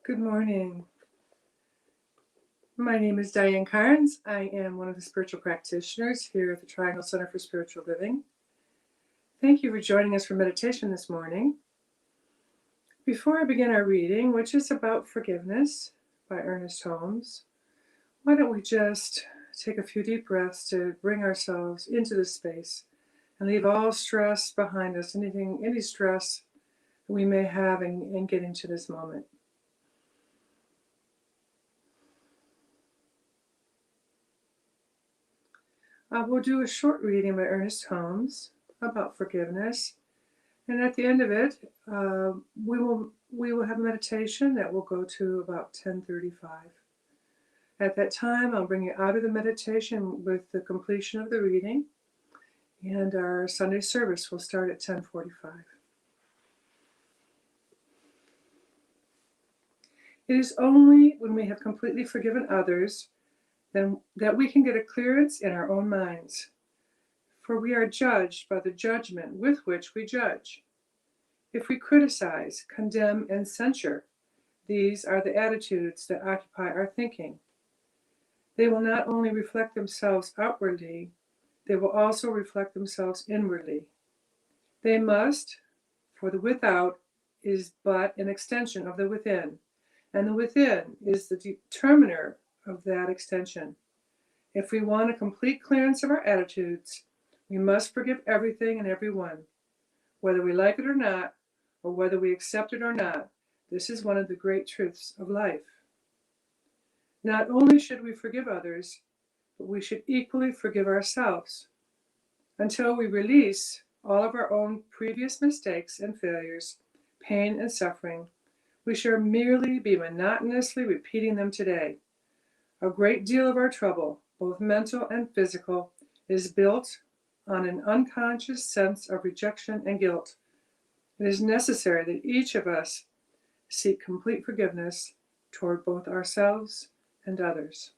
Good morning. My name is Diane Carnes. I am one of the spiritual practitioners here at the Triangle Center for Spiritual Living. Thank you for joining us for meditation this morning. Before I begin our reading, which is about forgiveness by Ernest Holmes, why don't we just take a few deep breaths to bring ourselves into this space and leave all stress behind us, any stress that we may have in getting to this moment. We'll do a short reading by Ernest Holmes about forgiveness, and at the end of it, we will have meditation that will go to about 10:35. At that time, I'll bring you out of the meditation with the completion of the reading, and our Sunday service will start at 10:45. It is only when we have completely forgiven others then that we can get a clearance in our own minds. For we are judged by the judgment with which we judge. If we criticize, condemn, and censure, these are the attitudes that occupy our thinking. They will not only reflect themselves outwardly, they will also reflect themselves inwardly. They must, for the without is but an extension of the within, and the within is the determiner of that extension. If we want a complete clearance of our attitudes, we must forgive everything and everyone. Whether we like it or not, or whether we accept it or not, this is one of the great truths of life. Not only should we forgive others, but we should equally forgive ourselves. Until we release all of our own previous mistakes and failures, pain and suffering, we shall merely be monotonously repeating them today. A great deal of our trouble, both mental and physical, is built on an unconscious sense of rejection and guilt. It is necessary that each of us seek complete forgiveness toward both ourselves and others.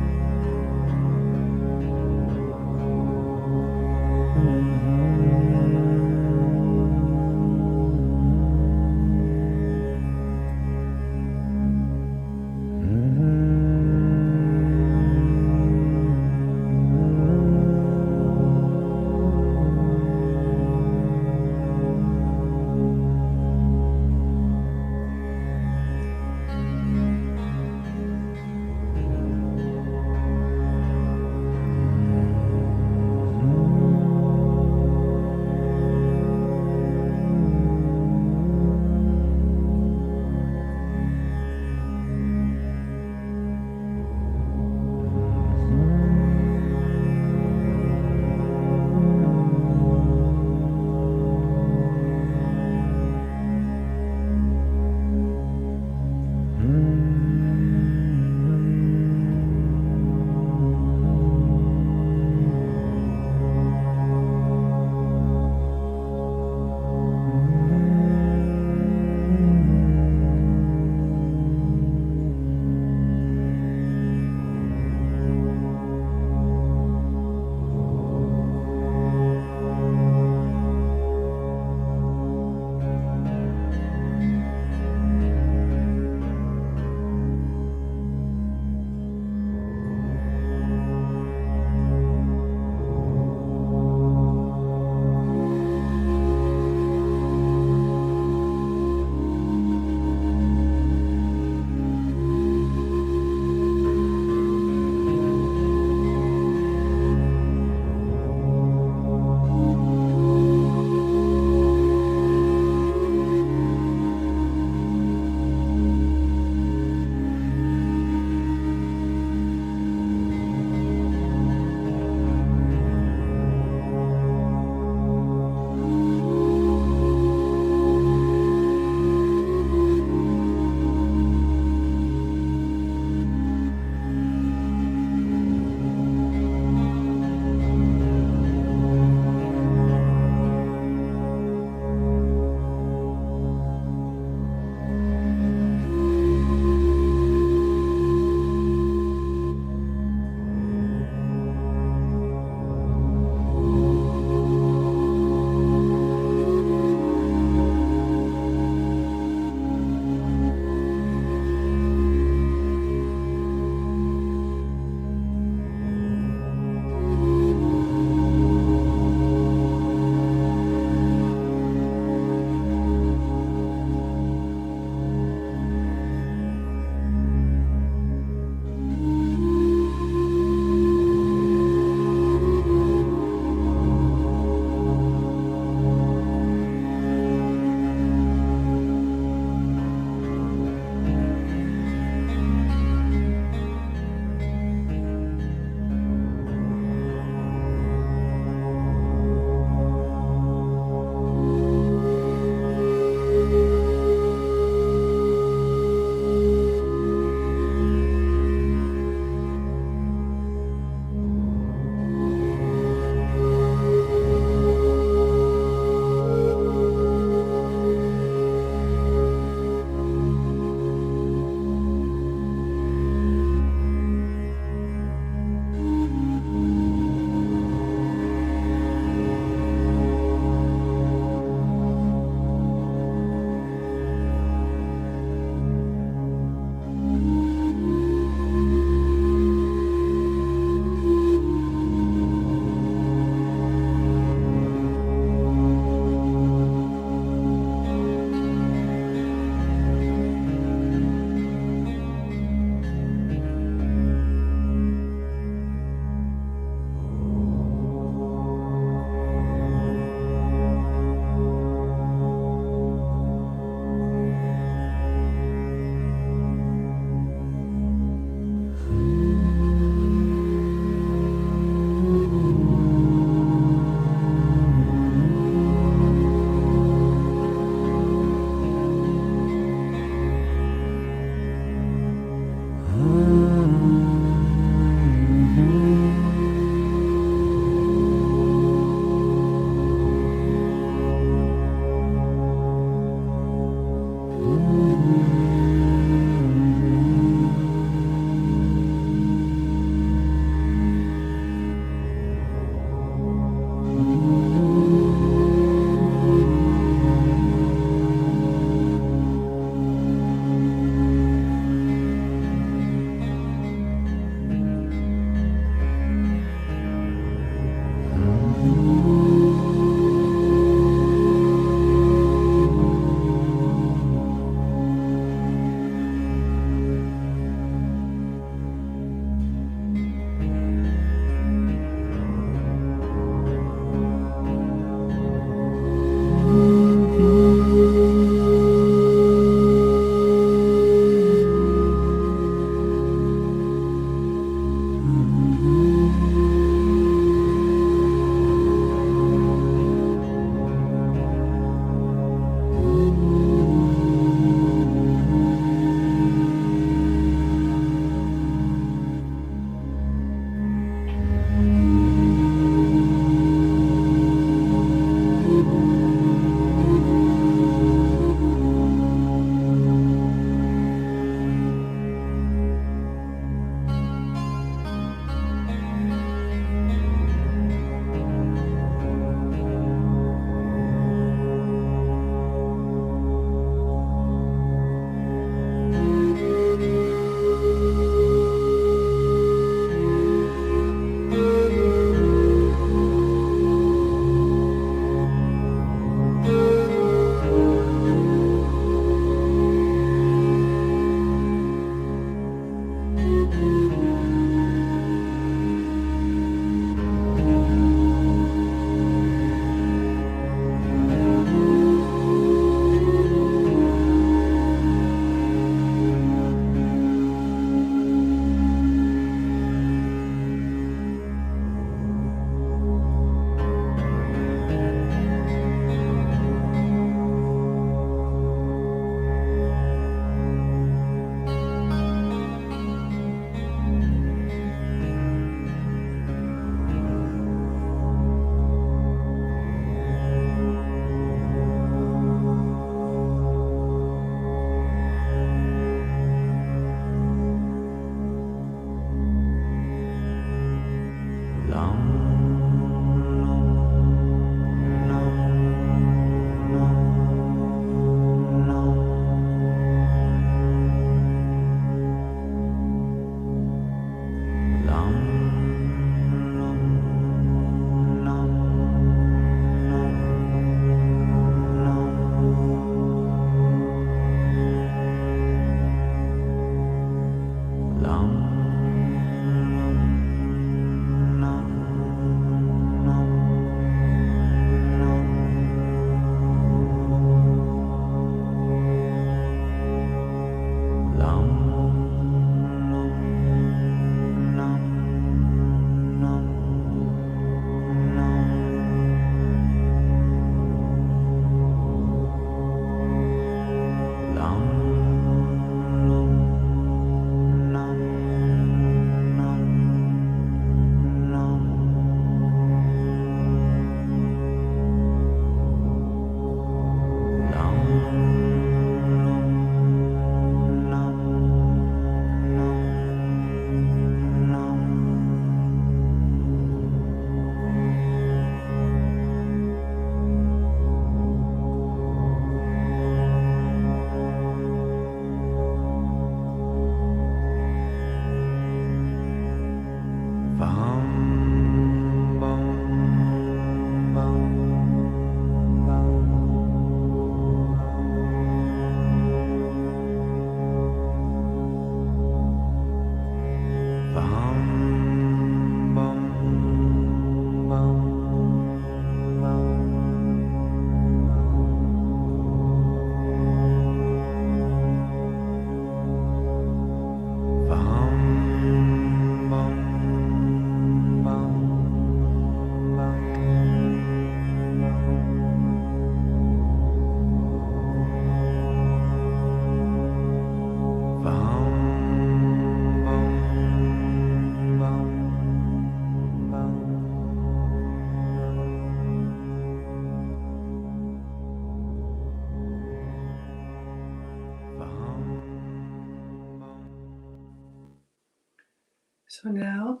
So now,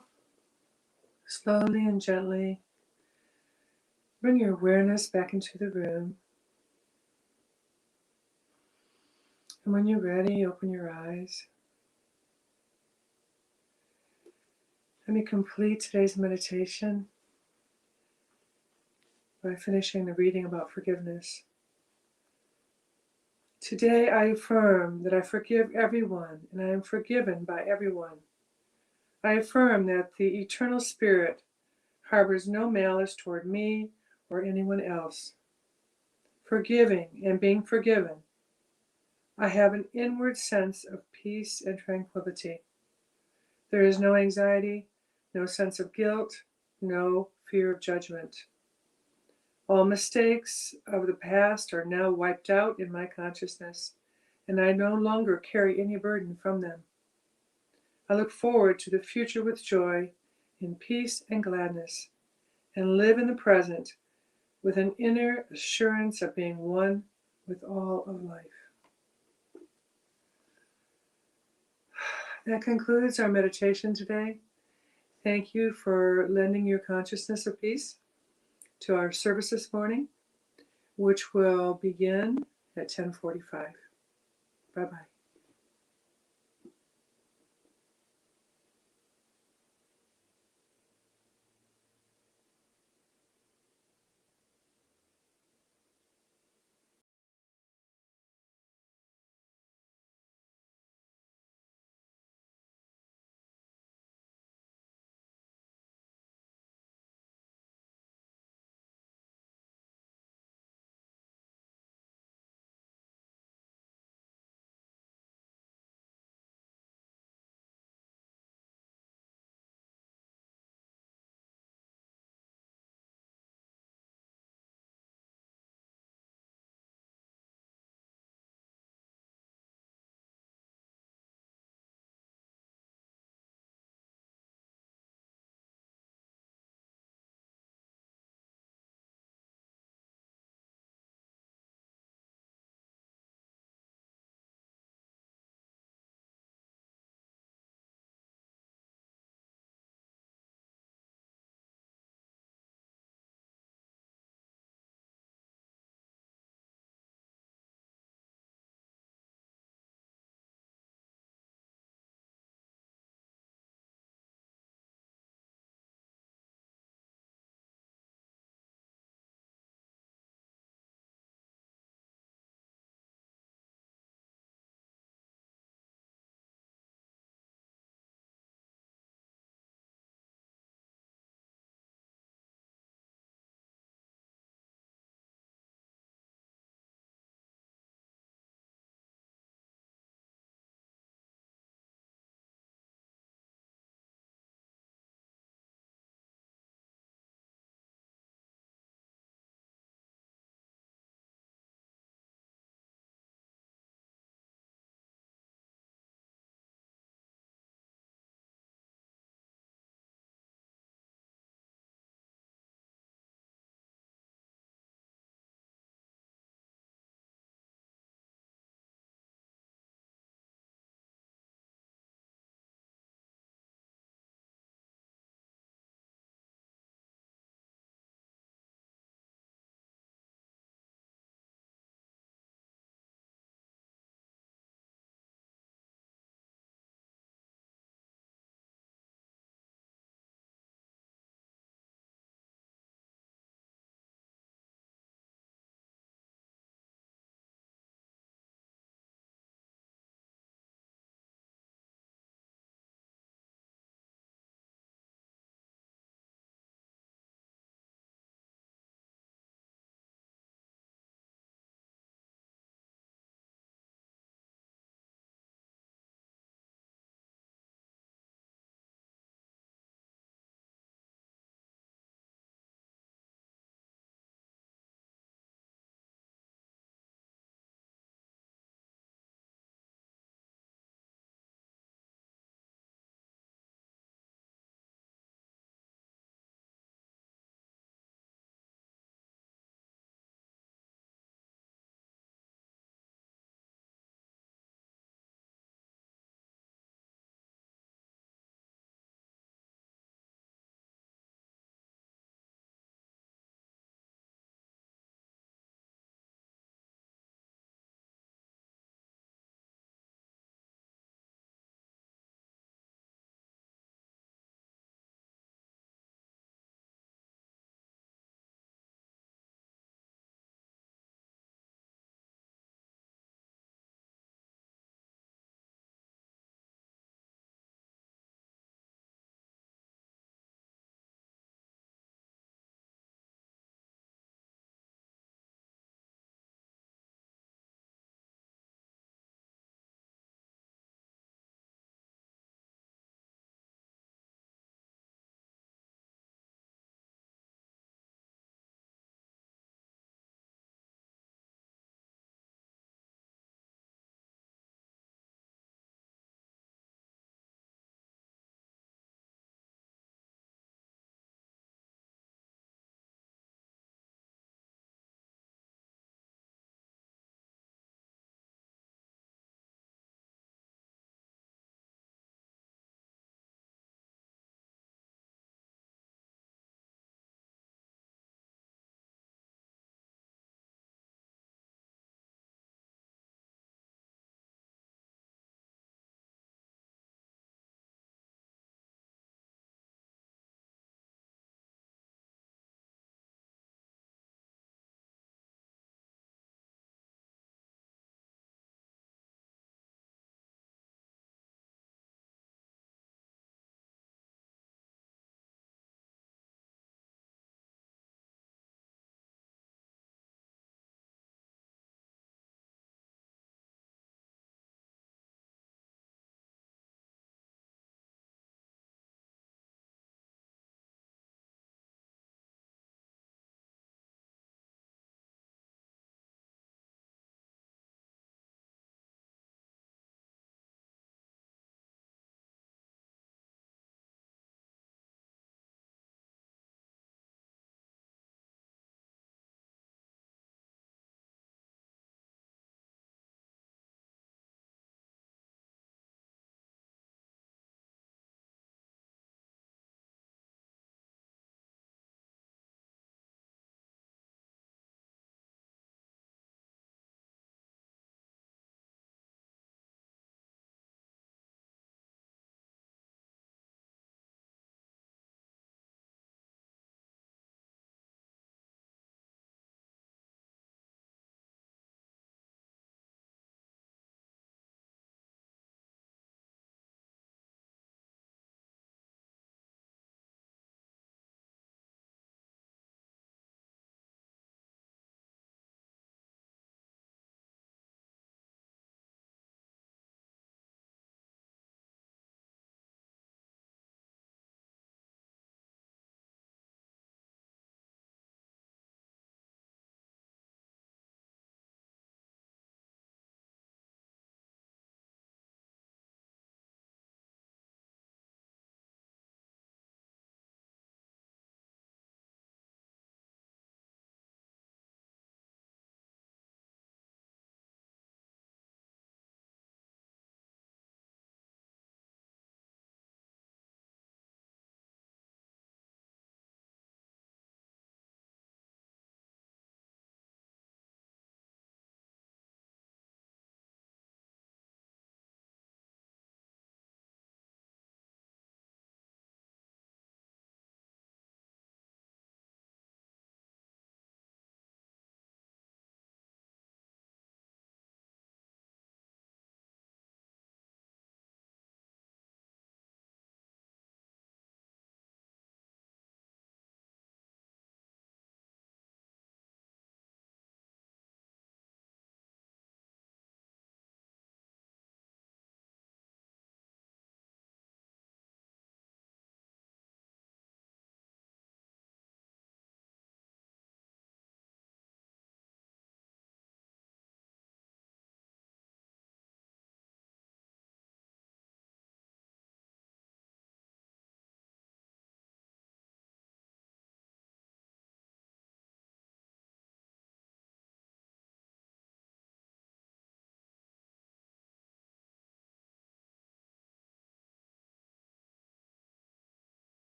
slowly and gently, bring your awareness back into the room. And when you're ready, open your eyes. Let me complete today's meditation by finishing the reading about forgiveness. Today I affirm that I forgive everyone and I am forgiven by everyone. I affirm that the eternal spirit harbors no malice toward me or anyone else. Forgiving and being forgiven, I have an inward sense of peace and tranquility. There is no anxiety, no sense of guilt, no fear of judgment. All mistakes of the past are now wiped out in my consciousness, and I no longer carry any burden from them. I look forward to the future with joy, in peace and gladness, and live in the present with an inner assurance of being one with all of life. That concludes our meditation today. Thank you for lending your consciousness of peace to our service this morning, which will begin at 10:45. Bye-bye.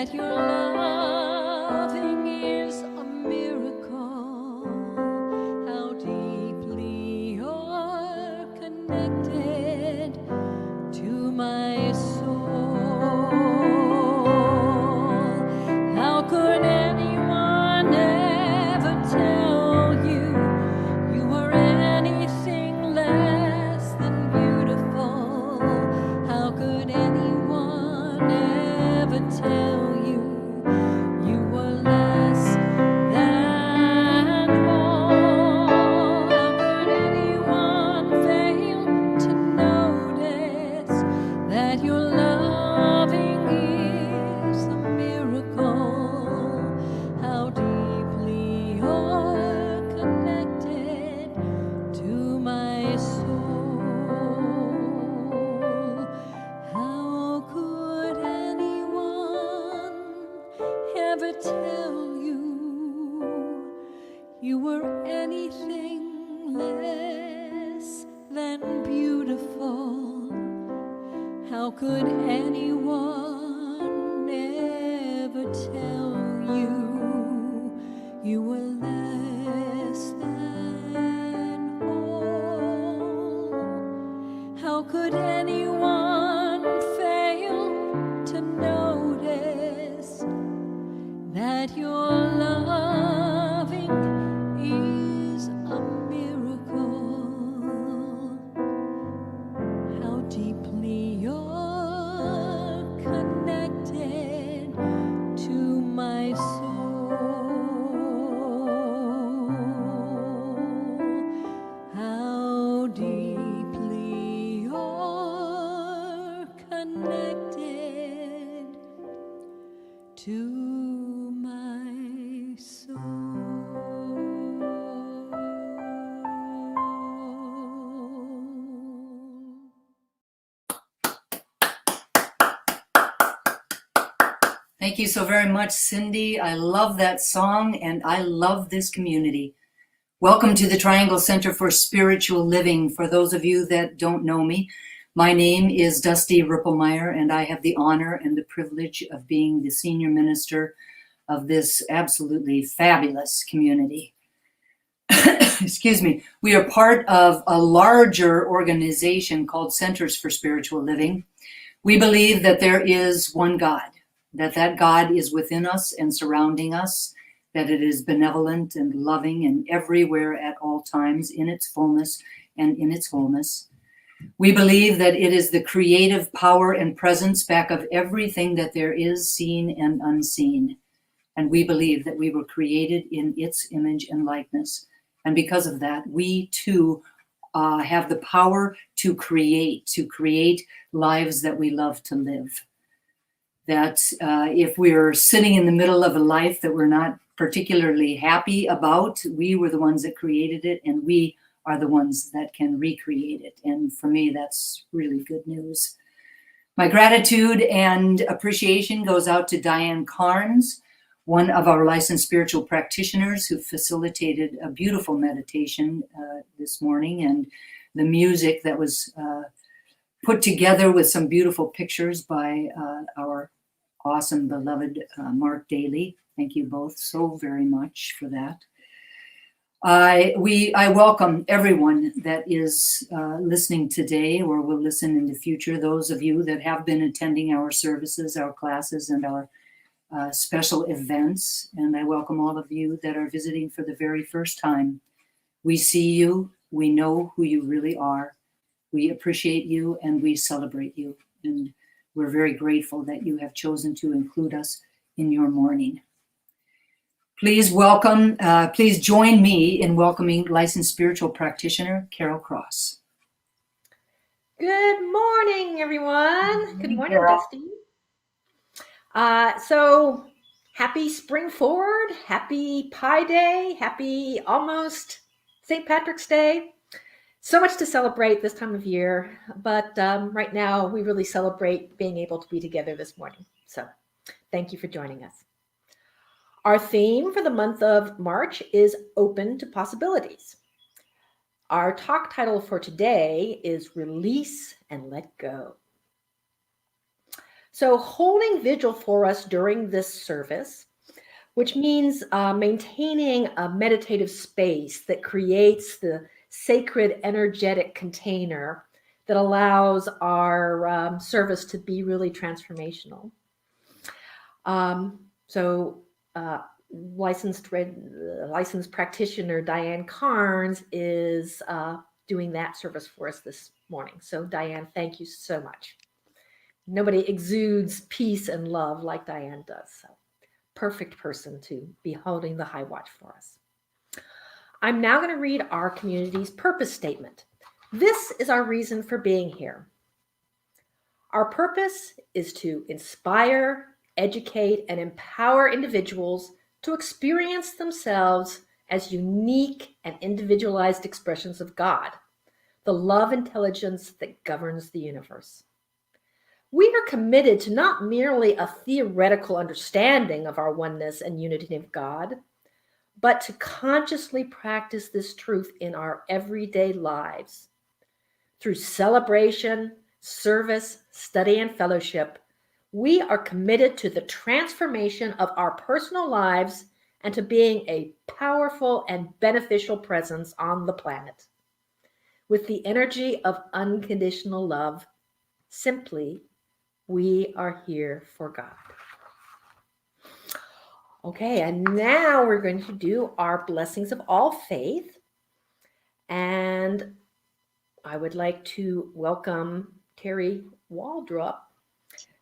that your loving is a miracle, how deeply you're connected to my soul. How could anyone ever tell you you were anything less than beautiful? How could anyone ever tell you you were less than whole? How could anyone fail to notice that your loving is a miracle? How deeply you're connected to my soul. How could anyone ever tell you you were anything less than beautiful? How could anyone ever tell you you were less than whole? How could anyone fail to notice that your loving is a miracle? How deeply you're connected to my soul. How deeply you're connected to my soul. Thank you so very much, Cindy. I love that song, and I love this community. Welcome to the Triangle Center for Spiritual Living. For those of you that don't know me, my name is Dusty Rippelmeyer, and I have the honor and the privilege of being the senior minister of this absolutely fabulous community. Excuse me. We are part of a larger organization called Centers for Spiritual Living. We believe that there is one God, that God is within us and surrounding us, that it is benevolent and loving and everywhere at all times in its fullness and in its wholeness. We believe that it is the creative power and presence back of everything that there is, seen and unseen. And we believe that we were created in its image and likeness. And because of that, we too have the power to create lives that we love to live. That if we're sitting in the middle of a life that we're not particularly happy about, we were the ones that created it, and we are the ones that can recreate it. And for me, that's really good news. My gratitude and appreciation goes out to Diane Carnes, one of our licensed spiritual practitioners who facilitated a beautiful meditation this morning, and the music that was put together with some beautiful pictures by our awesome, beloved Mark Daly. Thank you both so very much for that. I welcome everyone that is listening today or will listen in the future, those of you that have been attending our services, our classes, and our special events. And I welcome all of you that are visiting for the very first time. We see you, we know who you really are. We appreciate you and we celebrate you. And we're very grateful that you have chosen to include us in your morning. Please join me in welcoming licensed spiritual practitioner, Carol Cross. Good morning, everyone. Good morning, Carol. Dusty. So happy Spring Forward, happy Pi Day, happy almost St. Patrick's Day. So much to celebrate this time of year, but right now we really celebrate being able to be together this morning. So thank you for joining us. Our theme for the month of March is Open to Possibilities. Our talk title for today is Release and Let Go. So holding vigil for us during this service, which means maintaining a meditative space that creates the sacred energetic container that allows our service to be really transformational. Licensed practitioner Diane Carnes is doing that service for us this morning. So Diane, thank you so much. Nobody exudes peace and love like Diane does. So perfect person to be holding the high watch for us. I'm now going to read our community's purpose statement. This is our reason for being here. Our purpose is to inspire, educate, and empower individuals to experience themselves as unique and individualized expressions of God, the love intelligence that governs the universe. We are committed to not merely a theoretical understanding of our oneness and unity of God, but to consciously practice this truth in our everyday lives. Through celebration, service, study, and fellowship, we are committed to the transformation of our personal lives and to being a powerful and beneficial presence on the planet. With the energy of unconditional love, simply, we are here for God. Okay, and now we're going to do our blessings of all faith. And I would like to welcome Terry Waldrop,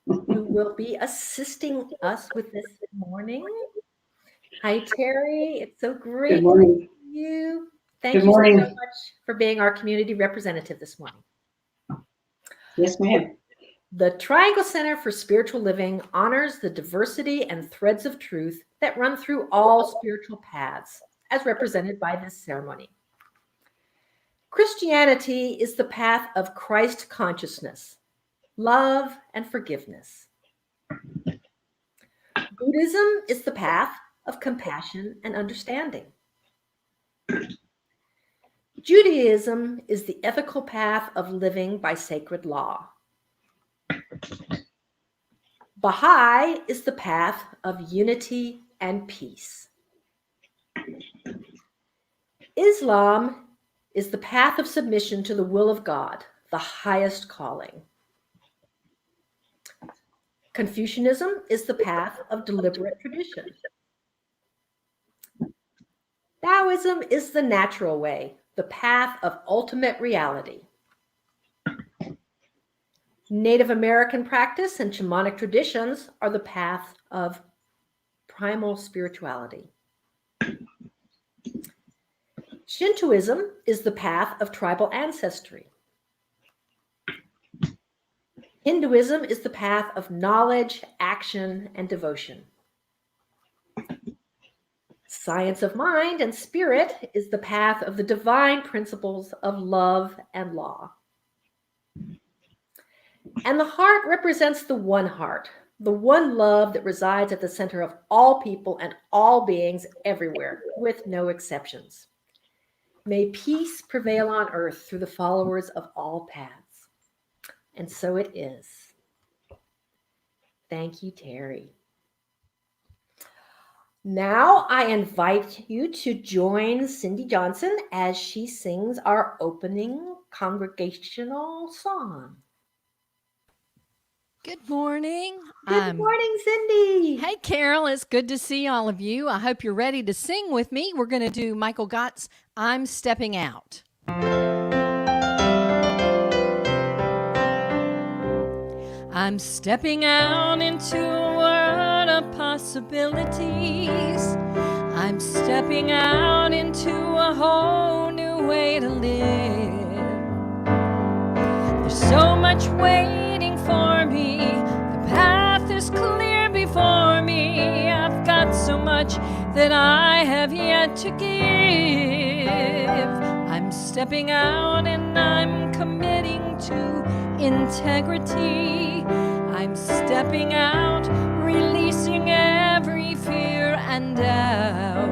who will be assisting us with this morning. Hi, Terry. It's so great Good morning. to see you. Thank Good you so morning. much for being our community representative this morning. Yes, ma'am. The Triangle Center for Spiritual Living honors the diversity and threads of truth that run through all spiritual paths, as represented by this ceremony. Christianity is the path of Christ consciousness, love, and forgiveness. Buddhism is the path of compassion and understanding. Judaism is the ethical path of living by sacred law. Baha'i is the path of unity and peace. Islam is the path of submission to the will of God, the highest calling. Confucianism is the path of deliberate tradition. Taoism is the natural way, the path of ultimate reality. Native American practice and shamanic traditions are the path of primal spirituality. Shintoism is the path of tribal ancestry. Hinduism is the path of knowledge, action, and devotion. Science of mind and spirit is the path of the divine principles of love and law. And the heart represents the one heart, the one love that resides at the center of all people and all beings everywhere, with no exceptions. May peace prevail on earth through the followers of all paths. And so it is. Thank you, Terry. Now I invite you to join Cindy Johnson as she sings our opening congregational song. Good morning. Good morning, Cindy. Hey, Carol, it's good to see all of you. I hope you're ready to sing with me. We're going to do Michael Gott's I'm Stepping Out. I'm stepping out into a world of possibilities. I'm stepping out into a whole new way to live. There's so much waiting for me. The path is clear before me. I've got so much that I have yet to give. I'm stepping out and I'm committing to integrity. I'm stepping out, releasing every fear and doubt.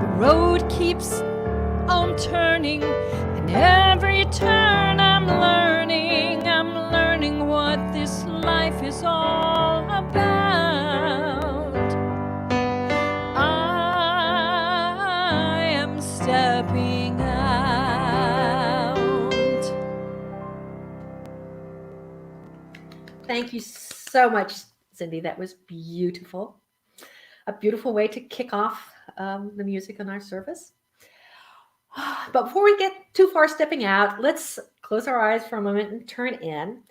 The road keeps on turning, and every turn I'm learning what what this life is all about. I am stepping out. Thank you so much, Cindy. That was beautiful. A beautiful way to kick off the music in our service. But before we get too far stepping out, let's close our eyes for a moment and turn in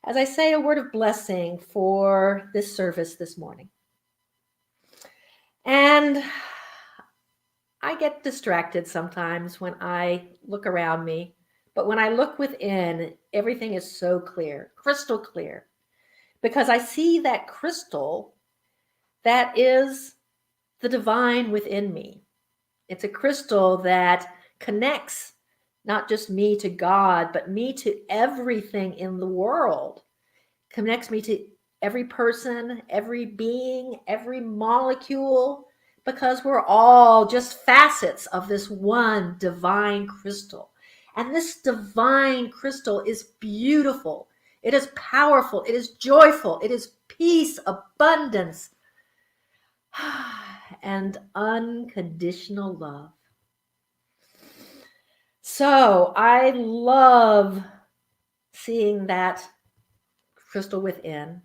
as I say a word of blessing for this service this morning. And I get distracted sometimes when I look around me, but when I look within, everything is so clear, crystal clear, because I see that crystal that is the divine within me. It's a crystal that connects not just me to God, but me to everything in the world. Connects me to every person, every being, every molecule, because we're all just facets of this one divine crystal. And this divine crystal is beautiful. It is powerful. It is joyful. It is peace, abundance, and unconditional love. So I love seeing that crystal within.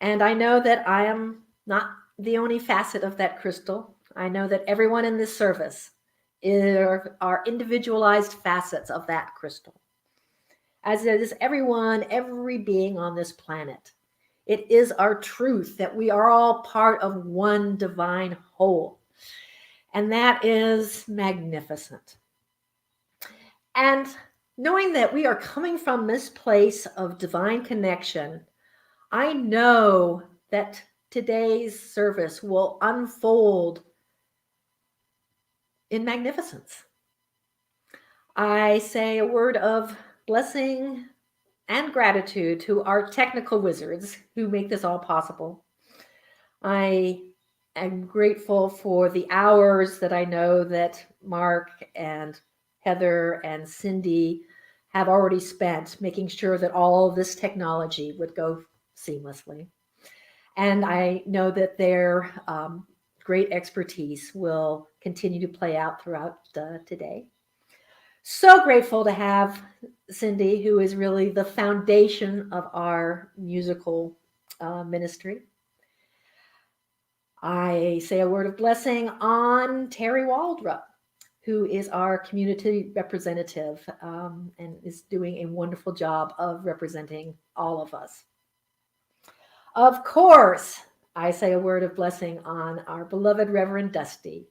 And I know that I am not the only facet of that crystal. I know that everyone in this service are individualized facets of that crystal. As is everyone, every being on this planet. It is our truth that we are all part of one divine whole. And that is magnificent. And knowing that we are coming from this place of divine connection, I know that today's service will unfold in magnificence. I say a word of blessing and gratitude to our technical wizards who make this all possible. I am grateful for the hours that I know that Mark and Heather and Cindy have already spent making sure that all of this technology would go seamlessly. And I know that their great expertise will continue to play out throughout today. So grateful to have Cindy, who is really the foundation of our musical ministry. I say a word of blessing on Terry Waldrop, who is our community representative and is doing a wonderful job of representing all of us. Of course, I say a word of blessing on our beloved Reverend Dusty,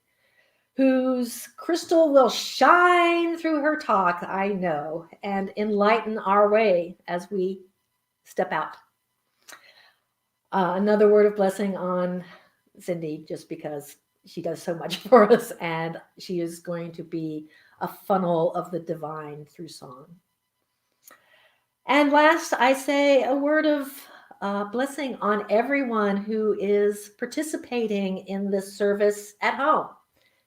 whose crystal will shine through her talk, I know, and enlighten our way as we step out. Another word of blessing on Cindy, just because she does so much for us, and she is going to be a funnel of the divine through song. And last, I say a word of blessing on everyone who is participating in this service at home,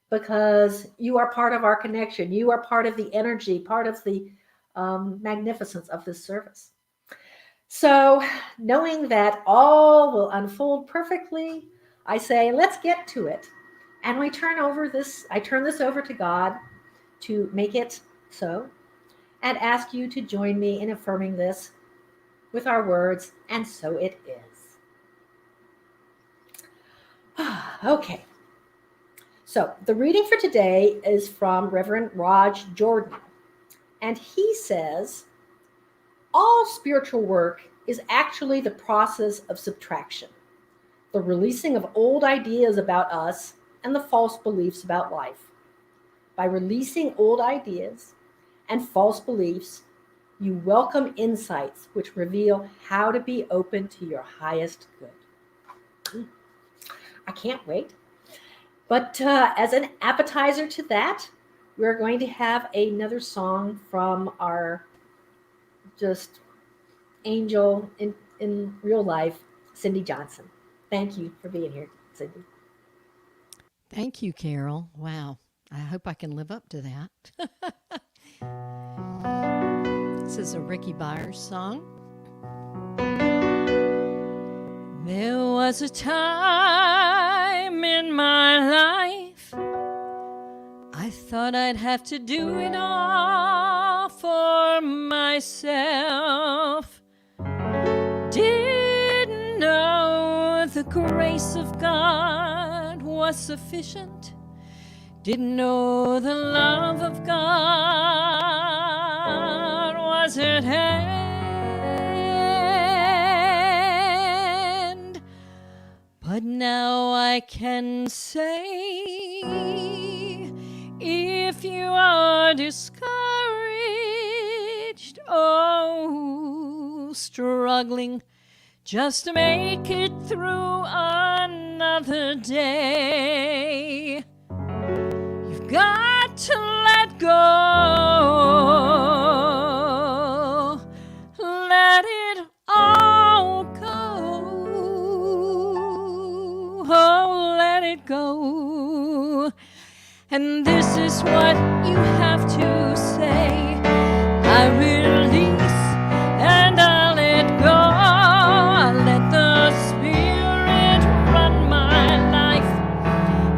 because you are part of our connection. You are part of the energy, part of the magnificence of this service. So knowing that all will unfold perfectly, I say, let's get to it. And I turn this over to God to make it so, and ask you to join me in affirming this with our words, and so it is. Okay. So the reading for today is from Reverend Raj Jordan, and he says, all spiritual work is actually the process of subtraction, the releasing of old ideas about us and the false beliefs about life. By releasing old ideas and false beliefs, you welcome insights which reveal how to be open to your highest good. I can't wait. But as an appetizer to that, we're going to have another song from our just angel in real life, Cindy Johnson. Thank you for being here, Cindy. Thank you, Carol. Wow. I hope I can live up to that. This is a Ricky Byers song. There was a time in my life I thought I'd have to do it all for myself. Didn't know the grace of God was sufficient. Didn't know the love of God was at hand. But now I can say, if you are discouraged, oh, struggling just to make it through another day, you've got to let go. Let it all go. Oh, let it go. And this is what you have to say. I release and I let go. I let the Spirit run my life,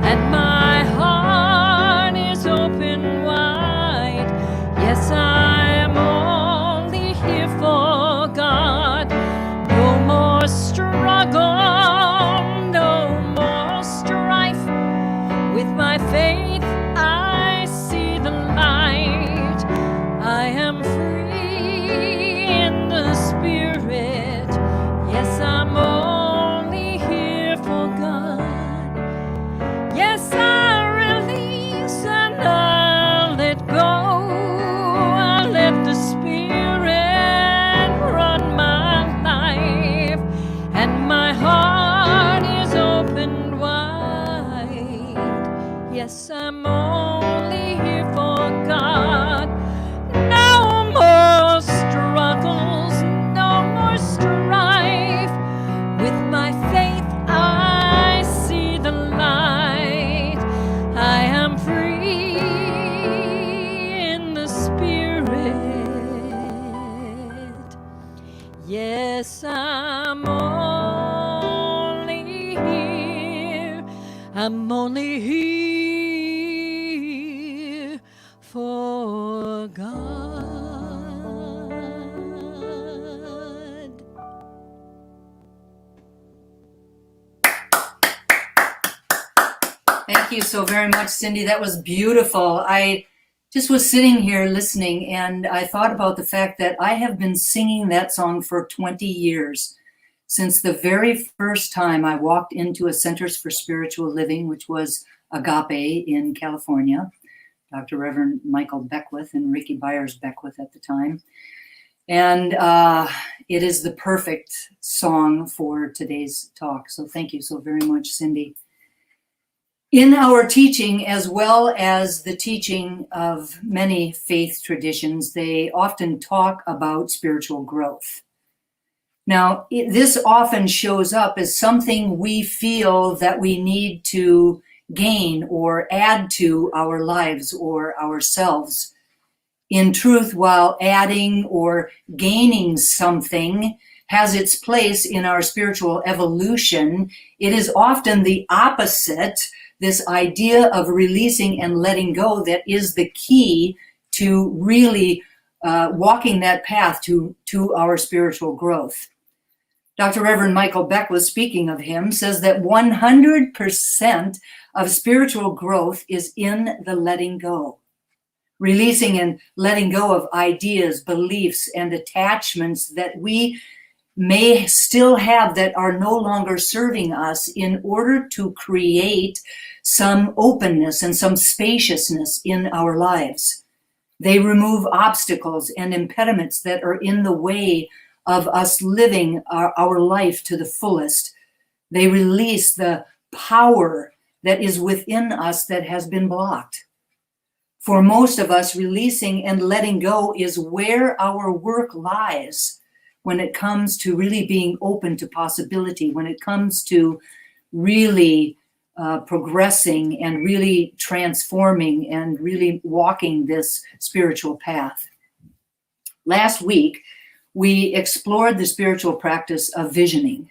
and my heart is open wide. Yes, I am only here for God. No more struggle, no more strife. With my faith I see the light. I am free in the Spirit. Yes, I'm only here for God. Yes, I release and I let go. I let the Spirit run my life, and my heart is open wide. Yes, I'm only here for God. No more struggles, no more strife. With my faith I see the light. I am free in the Spirit. Yes, I'm only here. I'm only here for God. Thank you so very much, Cindy. That was beautiful. I just was sitting here listening, and I thought about the fact that I have been singing that song for 20 years. Since the very first time I walked into a Centers for Spiritual Living, which was Agape in California, Dr. Reverend Michael Beckwith and Ricky Byers Beckwith at the time. And it is the perfect song for today's talk. So thank you so very much, Cindy. In our teaching, as well as the teaching of many faith traditions, they often talk about spiritual growth. Now, this often shows up as something we feel that we need to gain or add to our lives or ourselves. In truth, while adding or gaining something has its place in our spiritual evolution, it is often the opposite, this idea of releasing and letting go, that is the key to really walking that path to our spiritual growth. Dr. Reverend Michael Beckwith, speaking of him, says that 100% of spiritual growth is in the letting go. Releasing and letting go of ideas, beliefs, and attachments that we may still have that are no longer serving us, in order to create some openness and some spaciousness in our lives. They remove obstacles and impediments that are in the way of us living our life to the fullest. They release the power that is within us that has been blocked. For most of us, releasing and letting go is where our work lies when it comes to really being open to possibility, when it comes to really progressing and really transforming and really walking this spiritual path. Last week, we explored the spiritual practice of visioning.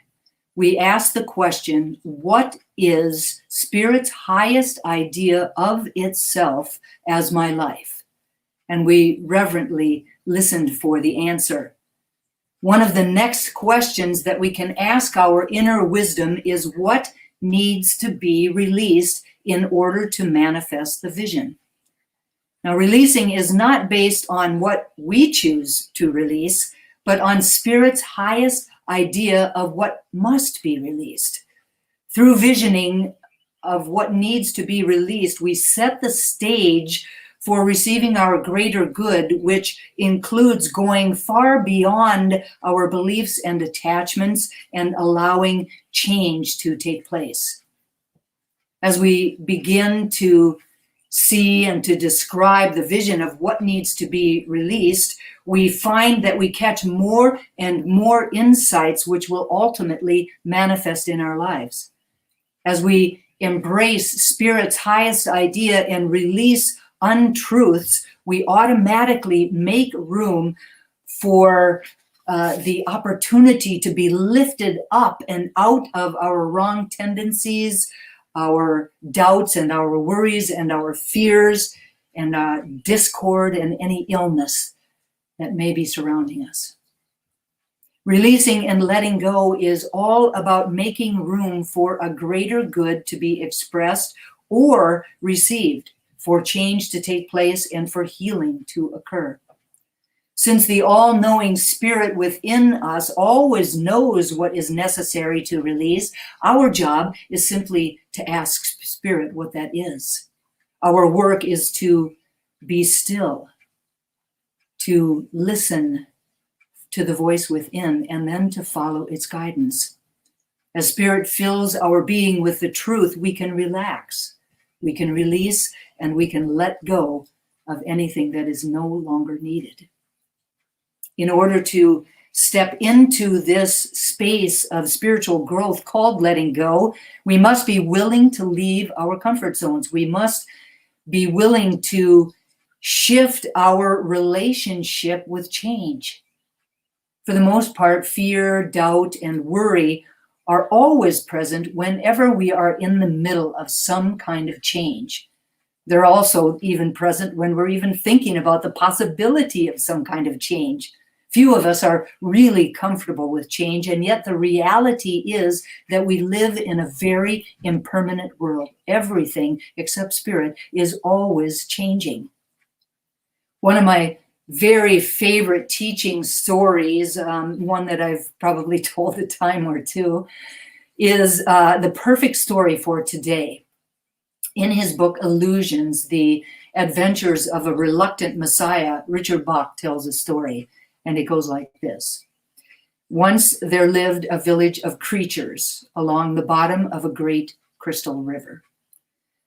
We asked the question, what is Spirit's highest idea of itself as my life? And we reverently listened for the answer. One of the next questions that we can ask our inner wisdom is, what needs to be released in order to manifest the vision? Now, releasing is not based on what we choose to release, but on Spirit's highest idea of what must be released. Through visioning of what needs to be released, we set the stage for receiving our greater good, which includes going far beyond our beliefs and attachments and allowing change to take place. As we begin to see and to describe the vision of what needs to be released, we find that we catch more and more insights which will ultimately manifest in our lives. As we embrace Spirit's highest idea and release untruths, we automatically make room for the opportunity to be lifted up and out of our wrong tendencies, our doubts and our worries and our fears and discord and any illness that may be surrounding us. Releasing and letting go is all about making room for a greater good to be expressed or received, for change to take place and for healing to occur. Since the all-knowing Spirit within us always knows what is necessary to release, our job is simply to ask Spirit what that is. Our work is to be still, to listen to the voice within, and then to follow its guidance. As Spirit fills our being with the truth, we can relax, we can release, and we can let go of anything that is no longer needed. In order to step into this space of spiritual growth called letting go, we must be willing to leave our comfort zones. We must be willing to shift our relationship with change. For the most part, fear, doubt, and worry are always present whenever we are in the middle of some kind of change. They're also even present when we're even thinking about the possibility of some kind of change. Few of us are really comfortable with change, and yet the reality is that we live in a very impermanent world. Everything except Spirit is always changing. One of my very favorite teaching stories, one that I've probably told a time or two, is the perfect story for today. In his book, Illusions, The Adventures of a Reluctant Messiah, Richard Bach tells a story. And it goes like this. Once there lived a village of creatures along the bottom of a great crystal river.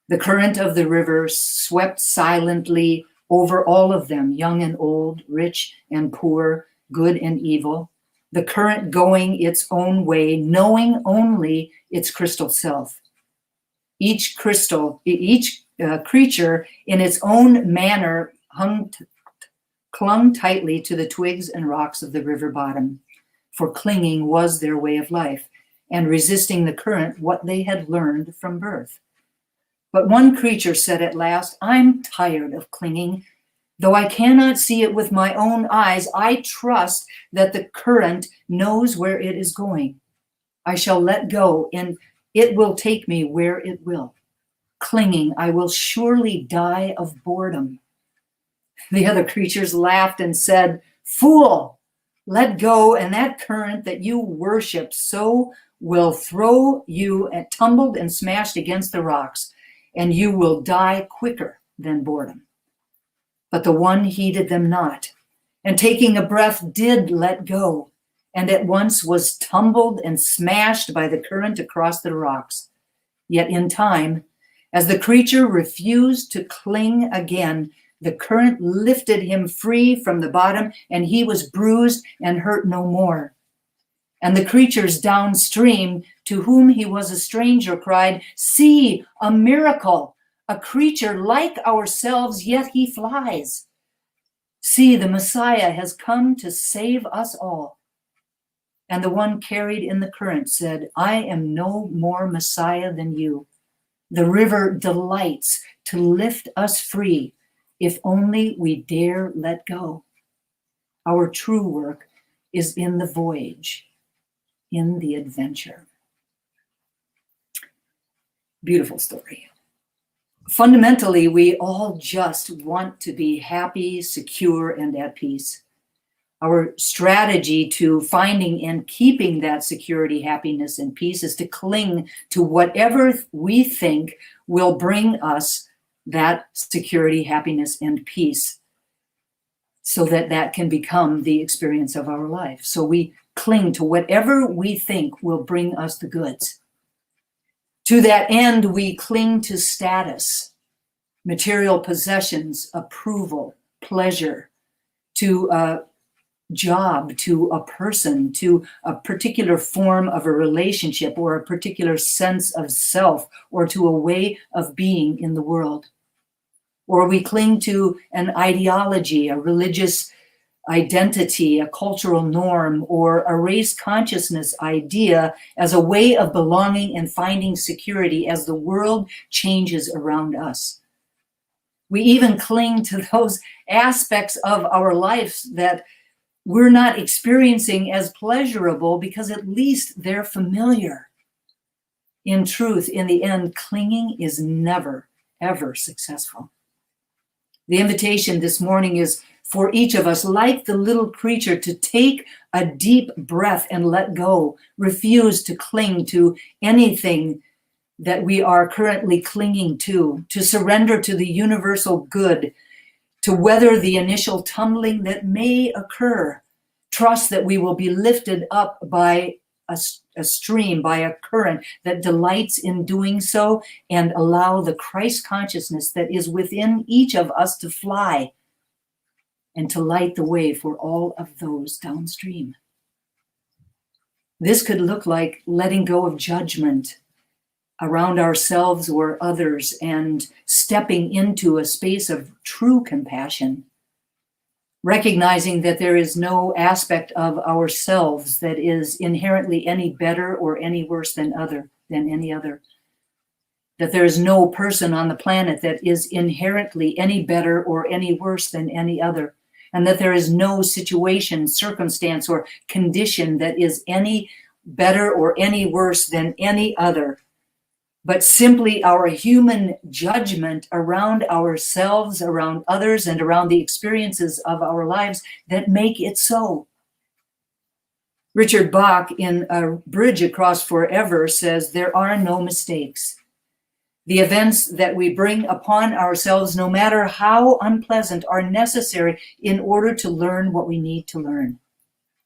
The current of the river swept silently over all of them, young and old, rich and poor, good and evil, the current going its own way, knowing only its crystal self. Each creature in its own manner clung tightly to the twigs and rocks of the river bottom, for clinging was their way of life, and resisting the current what they had learned from birth. But one creature said at last, "I'm tired of clinging. Though I cannot see it with my own eyes, I trust that the current knows where it is going. I shall let go, and it will take me where it will. Clinging, I will surely die of boredom." The other creatures laughed and said, "Fool, let go, and that current that you worship so will throw you tumbled and smashed against the rocks, and you will die quicker than boredom." But the one heeded them not, and taking a breath did let go, and at once was tumbled and smashed by the current across the rocks. Yet in time, as the creature refused to cling again, the current lifted him free from the bottom, and he was bruised and hurt no more. And the creatures downstream, to whom he was a stranger, cried, "See, a miracle! A creature like ourselves, yet he flies." See, the Messiah has come to save us all. And the one carried in the current said, I am no more Messiah than you. The river delights to lift us free if only we dare let go. Our true work is in the voyage, in the adventure. Beautiful story. Fundamentally, we all just want to be happy, secure, and at peace. Our strategy to finding and keeping that security, happiness, and peace is to cling to whatever we think will bring us that security, happiness, and peace, so that that can become the experience of our life. So we cling to whatever we think will bring us the goods. To that end, we cling to status, material possessions, approval, pleasure, to a job, to a person, to a particular form of a relationship, or a particular sense of self, or to a way of being in the world. Or we cling to an ideology, a religious identity, a cultural norm, or a race consciousness idea as a way of belonging and finding security as the world changes around us. We even cling to those aspects of our lives that we're not experiencing as pleasurable because at least they're familiar. In truth, in the end, clinging is never, ever successful. The invitation this morning is for each of us, like the little creature, to take a deep breath and let go. Refuse to cling to anything that we are currently clinging to surrender to the universal good, to weather the initial tumbling that may occur. Trust that we will be lifted up by a stream, by a current that delights in doing so, and allow the Christ consciousness that is within each of us to fly and to light the way for all of those downstream. This could look like letting go of judgment around ourselves or others and stepping into a space of true compassion, recognizing that there is no aspect of ourselves that is inherently any better or any worse than any other. That there is no person on the planet that is inherently any better or any worse than any other. And that there is no situation, circumstance, or condition that is any better or any worse than any other, but simply our human judgment around ourselves, around others, and around the experiences of our lives that make it so. Richard Bach, in A Bridge Across Forever, says, there are no mistakes. The events that we bring upon ourselves, no matter how unpleasant, are necessary in order to learn what we need to learn.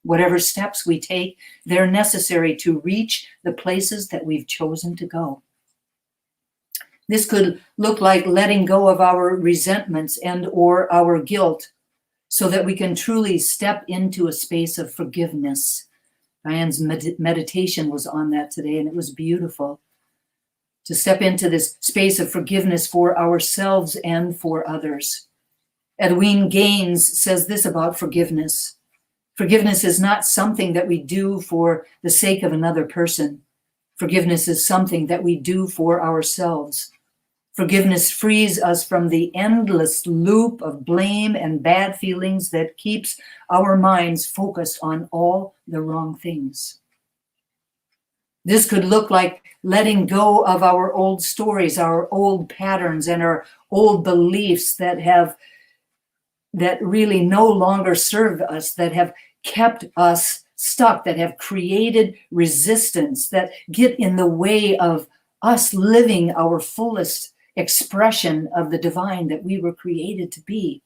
Whatever steps we take, they're necessary to reach the places that we've chosen to go. This could look like letting go of our resentments and or our guilt so that we can truly step into a space of forgiveness. Diane's meditation was on that today, and it was beautiful. To step into this space of forgiveness for ourselves and for others. Edwin Gaines says this about forgiveness. Forgiveness is not something that we do for the sake of another person. Forgiveness is something that we do for ourselves. Forgiveness frees us from the endless loop of blame and bad feelings that keeps our minds focused on all the wrong things. This could look like letting go of our old stories, our old patterns, and our old beliefs that really no longer serve us, that have kept us stuck, that have created resistance, that get in the way of us living our fullest expression of the divine that we were created to be.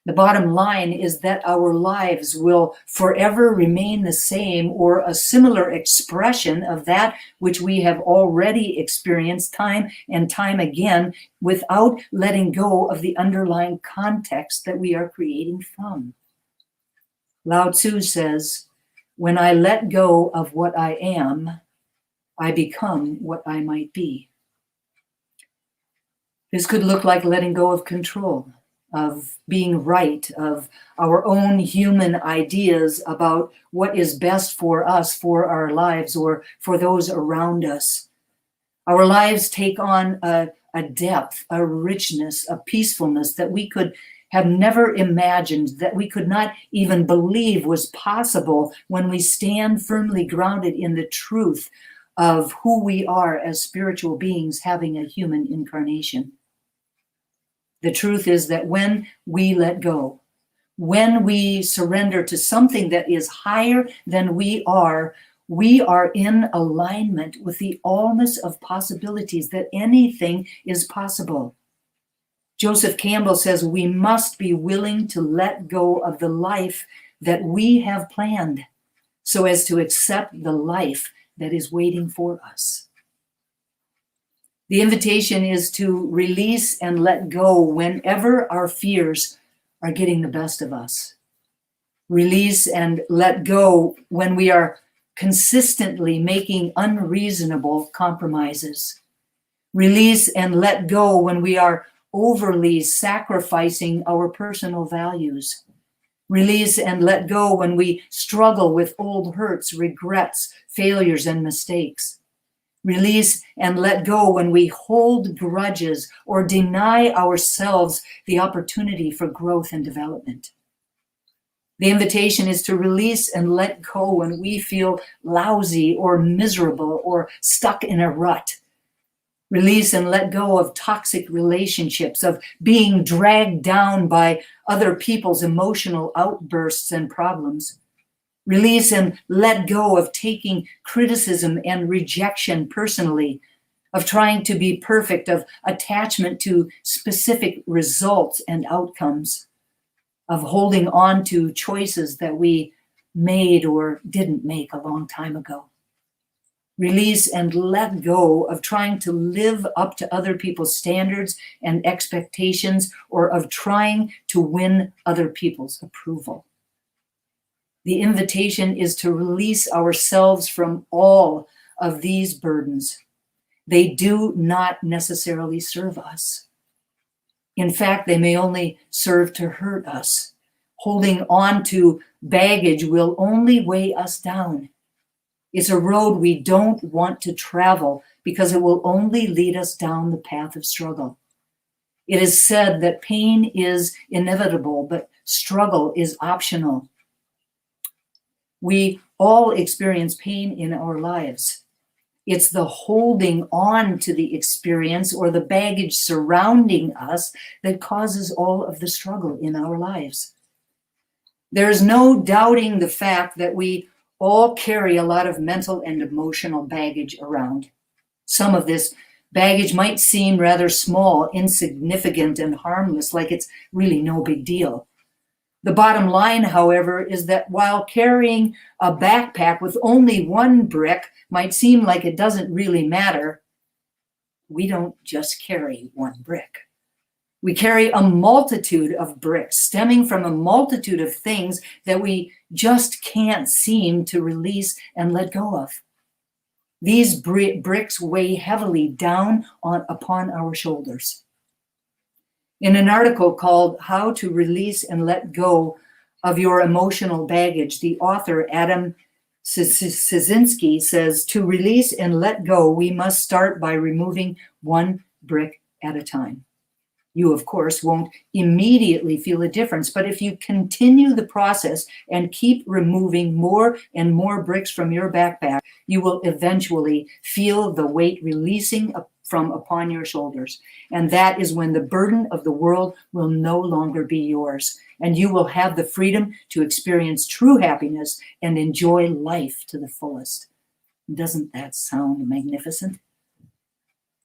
The bottom line is that our lives will forever remain the same or a similar expression of that which we have already experienced time and time again without letting go of the underlying context that we are creating from. Lao Tzu says, when I let go of what I am, I become what I might be. This could look like letting go of control. of being right, of our own human ideas about what is best for us, for our lives, or for those around us. Our lives take on a depth, a richness, a peacefulness that we could have never imagined, that we could not even believe was possible when we stand firmly grounded in the truth of who we are as spiritual beings having a human incarnation. The truth is that when we let go, when we surrender to something that is higher than we are in alignment with the allness of possibilities, that anything is possible. Joseph Campbell says we must be willing to let go of the life that we have planned so as to accept the life that is waiting for us. The invitation is to release and let go whenever our fears are getting the best of us. Release and let go when we are consistently making unreasonable compromises. Release and let go when we are overly sacrificing our personal values. Release and let go when we struggle with old hurts, regrets, failures, and mistakes. Release and let go when we hold grudges or deny ourselves the opportunity for growth and development. The invitation is to release and let go when we feel lousy or miserable or stuck in a rut. Release and let go of toxic relationships, of being dragged down by other people's emotional outbursts and problems. Release and let go of taking criticism and rejection personally, of trying to be perfect, of attachment to specific results and outcomes, of holding on to choices that we made or didn't make a long time ago. Release and let go of trying to live up to other people's standards and expectations, or of trying to win other people's approval. The invitation is to release ourselves from all of these burdens. They do not necessarily serve us. In fact, they may only serve to hurt us. Holding on to baggage will only weigh us down. It's a road we don't want to travel because it will only lead us down the path of struggle. It is said that pain is inevitable, but struggle is optional. We all experience pain in our lives. It's the holding on to the experience or the baggage surrounding us that causes all of the struggle in our lives. There's no doubting the fact that we all carry a lot of mental and emotional baggage around. Some of this baggage might seem rather small, insignificant, and harmless, like it's really no big deal. The bottom line, however, is that while carrying a backpack with only one brick might seem like it doesn't really matter, we don't just carry one brick. We carry a multitude of bricks stemming from a multitude of things that we just can't seem to release and let go of. These bricks weigh heavily down upon our shoulders. In an article called How to Release and Let Go of Your Emotional Baggage, the author Adam Szynski says, to release and let go, we must start by removing one brick at a time. You, of course, won't immediately feel a difference, but if you continue the process and keep removing more and more bricks from your backpack, you will eventually feel the weight releasing from upon your shoulders. And that is when the burden of the world will no longer be yours, and you will have the freedom to experience true happiness and enjoy life to the fullest. Doesn't that sound magnificent?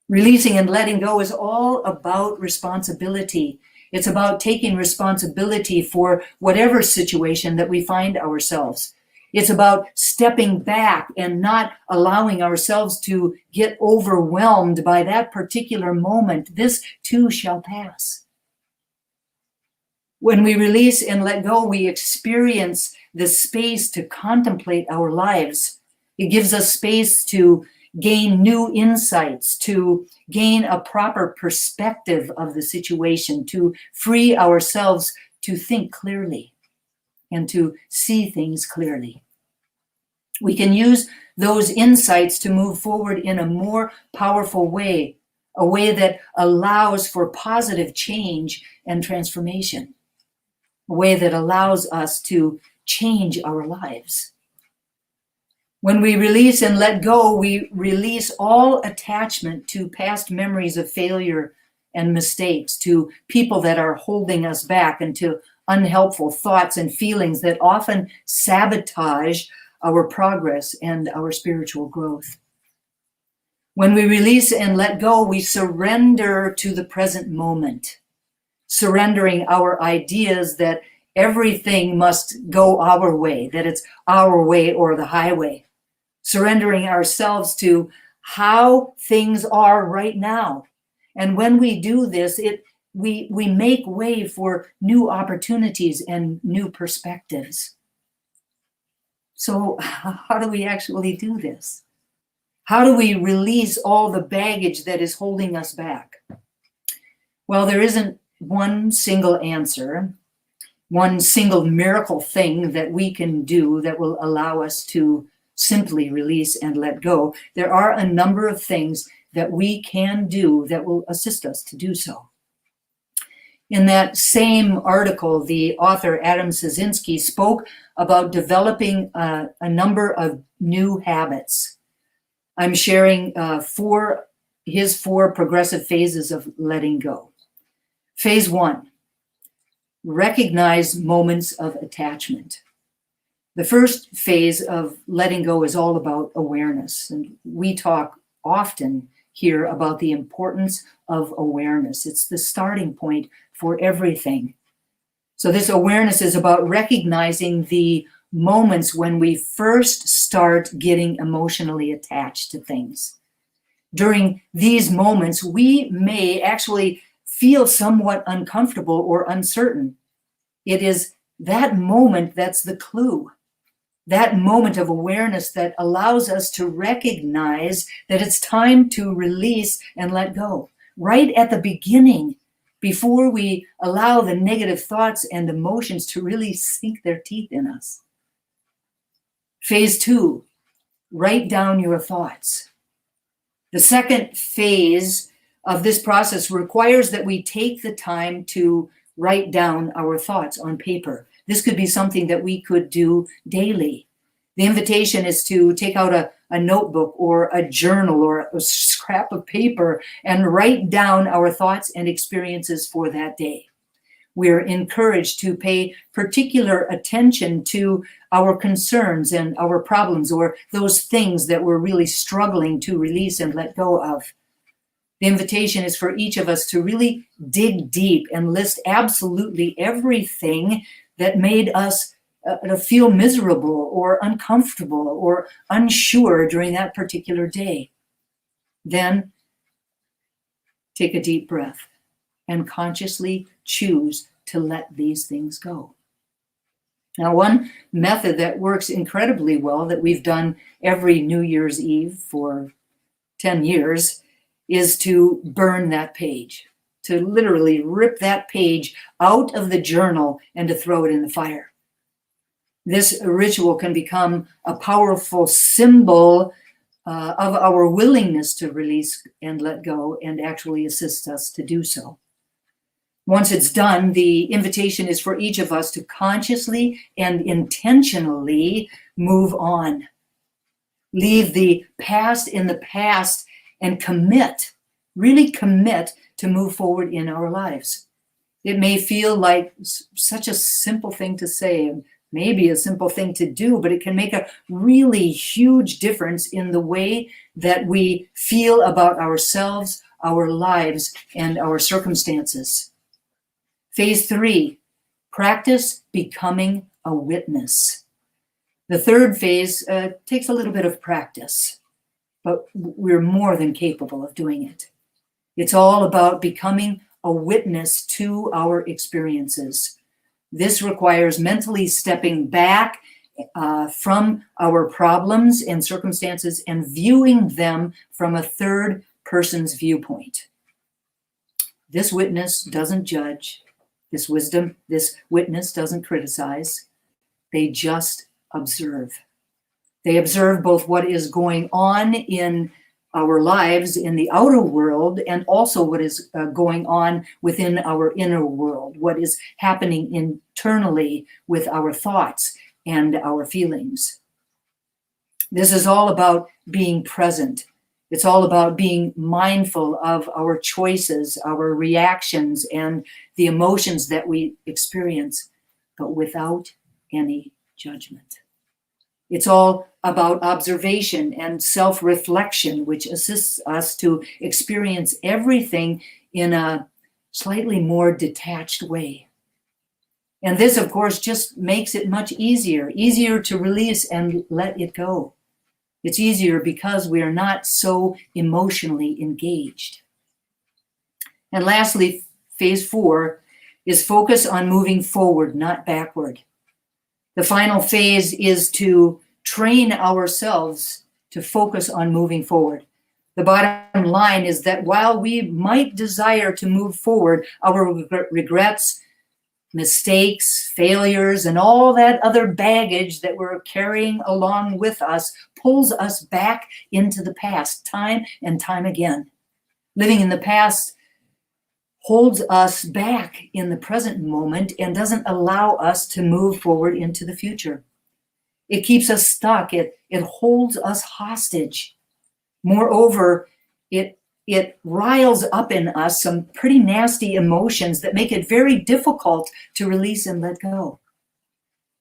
Releasing and letting go is all about responsibility. It's about taking responsibility for whatever situation that we find ourselves. It's about stepping back and not allowing ourselves to get overwhelmed by that particular moment. This too shall pass. When we release and let go, we experience the space to contemplate our lives. It gives us space to gain new insights, to gain a proper perspective of the situation, to free ourselves to think clearly and to see things clearly. We can use those insights to move forward in a more powerful way, a way that allows for positive change and transformation, a way that allows us to change our lives. When we release and let go, we release all attachment to past memories of failure and mistakes, to people that are holding us back, and to unhelpful thoughts and feelings that often sabotage our progress and our spiritual growth. When we release and let go, we surrender to the present moment, surrendering our ideas that everything must go our way, that it's our way or the highway, surrendering ourselves to how things are right now. And when we do this, we make way for new opportunities and new perspectives. So how do we actually do this? How do we release all the baggage that is holding us back? Well, there isn't one single answer, one single miracle thing that we can do that will allow us to simply release and let go. There are a number of things that we can do that will assist us to do so. In that same article, the author Adam Szynski spoke about developing a number of new habits. I'm sharing his four progressive phases of letting go. Phase 1, recognize moments of attachment. The first phase of letting go is all about awareness. And we talk often here about the importance of awareness. It's the starting point for everything. So this awareness is about recognizing the moments when we first start getting emotionally attached to things. During these moments, we may actually feel somewhat uncomfortable or uncertain. It is that moment that's the clue. That moment of awareness that allows us to recognize that it's time to release and let go. Right at the beginning, before we allow the negative thoughts and emotions to really sink their teeth in us. Phase 2, write down your thoughts. The second phase of this process requires that we take the time to write down our thoughts on paper. This could be something that we could do daily. The invitation is to take out a notebook or a journal or a scrap of paper and write down our thoughts and experiences for that day. We're encouraged to pay particular attention to our concerns and our problems, or those things that we're really struggling to release and let go of. The invitation is for each of us to really dig deep and list absolutely everything that made us feel miserable or uncomfortable or unsure during that particular day. Then take a deep breath and consciously choose to let these things go. Now, one method that works incredibly well that we've done every New Year's Eve for 10 years is to burn that page, to literally rip that page out of the journal and to throw it in the fire. This ritual can become a powerful symbol of our willingness to release and let go, and actually assist us to do so. Once it's done, the invitation is for each of us to consciously and intentionally move on. Leave the past in the past and commit, really commit to move forward in our lives. It may feel like such a simple thing to say, and maybe a simple thing to do, but it can make a really huge difference in the way that we feel about ourselves, our lives, and our circumstances. Phase 3, practice becoming a witness. The third phase takes a little bit of practice, but we're more than capable of doing it. It's all about becoming a witness to our experiences. This requires mentally stepping back from our problems and circumstances and viewing them from a third person's viewpoint. This witness doesn't judge. This witness doesn't criticize. They just observe. They observe both what is going on in our lives in the outer world and also what is going on within our inner world, what is happening internally with our thoughts and our feelings. This is all about being present. It's all about being mindful of our choices, our reactions, and the emotions that we experience, but without any judgment. It's all about observation and self-reflection, which assists us to experience everything in a slightly more detached way. And this, of course, just makes it much easier to release and let it go. It's easier because we are not so emotionally engaged. And lastly, phase 4 is focus on moving forward, not backward. The final phase is to train ourselves to focus on moving forward. The bottom line is that while we might desire to move forward, our regrets, mistakes, failures, and all that other baggage that we're carrying along with us pulls us back into the past time and time again. Living in the past holds us back in the present moment and doesn't allow us to move forward into the future. It keeps us stuck. It holds us hostage. Moreover, it riles up in us some pretty nasty emotions that make it very difficult to release and let go.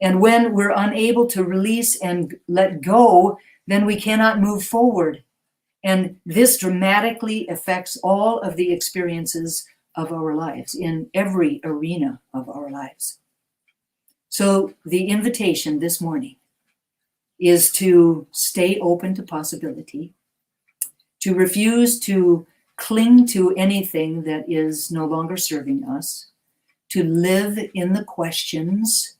And when we're unable to release and let go, then we cannot move forward. And this dramatically affects all of the experiences of our lives in every arena of our lives. So the invitation this morning is to stay open to possibility, to refuse to cling to anything that is no longer serving us, to live in the questions,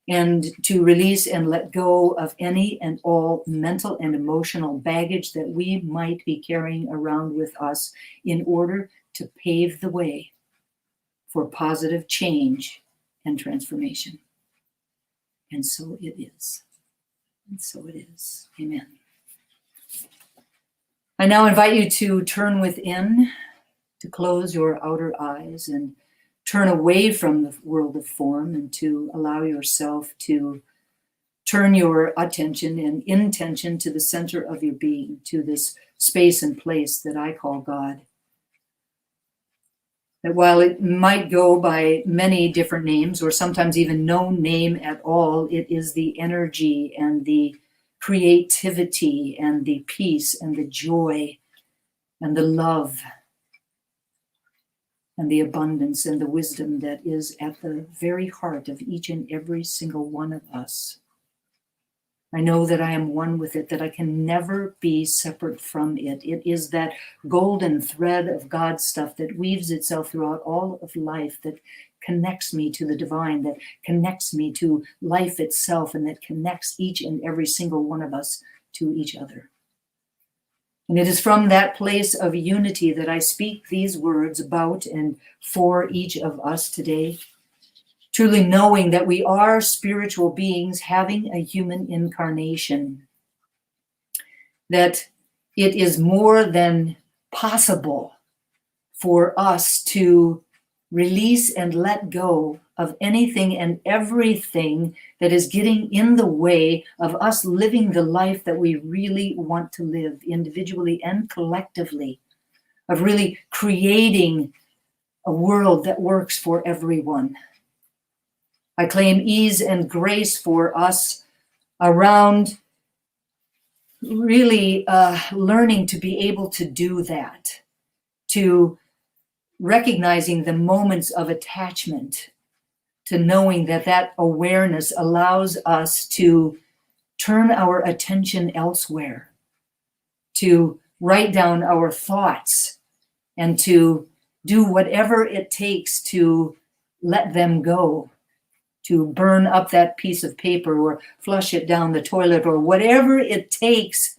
and to release and let go of any and all mental and emotional baggage that we might be carrying around with us in order to pave the way for positive change and transformation. And so it is. And so it is. Amen. I now invite you to turn within, to close your outer eyes and turn away from the world of form and to allow yourself to turn your attention and intention to the center of your being, to this space and place that I call God. That while it might go by many different names or sometimes even no name at all, it is the energy and the creativity and the peace and the joy and the love and the abundance and the wisdom that is at the very heart of each and every single one of us. I know that I am one with it, that I can never be separate from it. It is that golden thread of God's stuff that weaves itself throughout all of life, that connects me to the divine, that connects me to life itself, and that connects each and every single one of us to each other. And it is from that place of unity that I speak these words about and for each of us today, truly knowing that we are spiritual beings having a human incarnation, that it is more than possible for us to release and let go of anything and everything that is getting in the way of us living the life that we really want to live individually and collectively, of really creating a world that works for everyone. I claim ease and grace for us around really learning to be able to do that, to recognizing the moments of attachment, to knowing that that awareness allows us to turn our attention elsewhere, to write down our thoughts, and to do whatever it takes to let them go, to burn up that piece of paper or flush it down the toilet or whatever it takes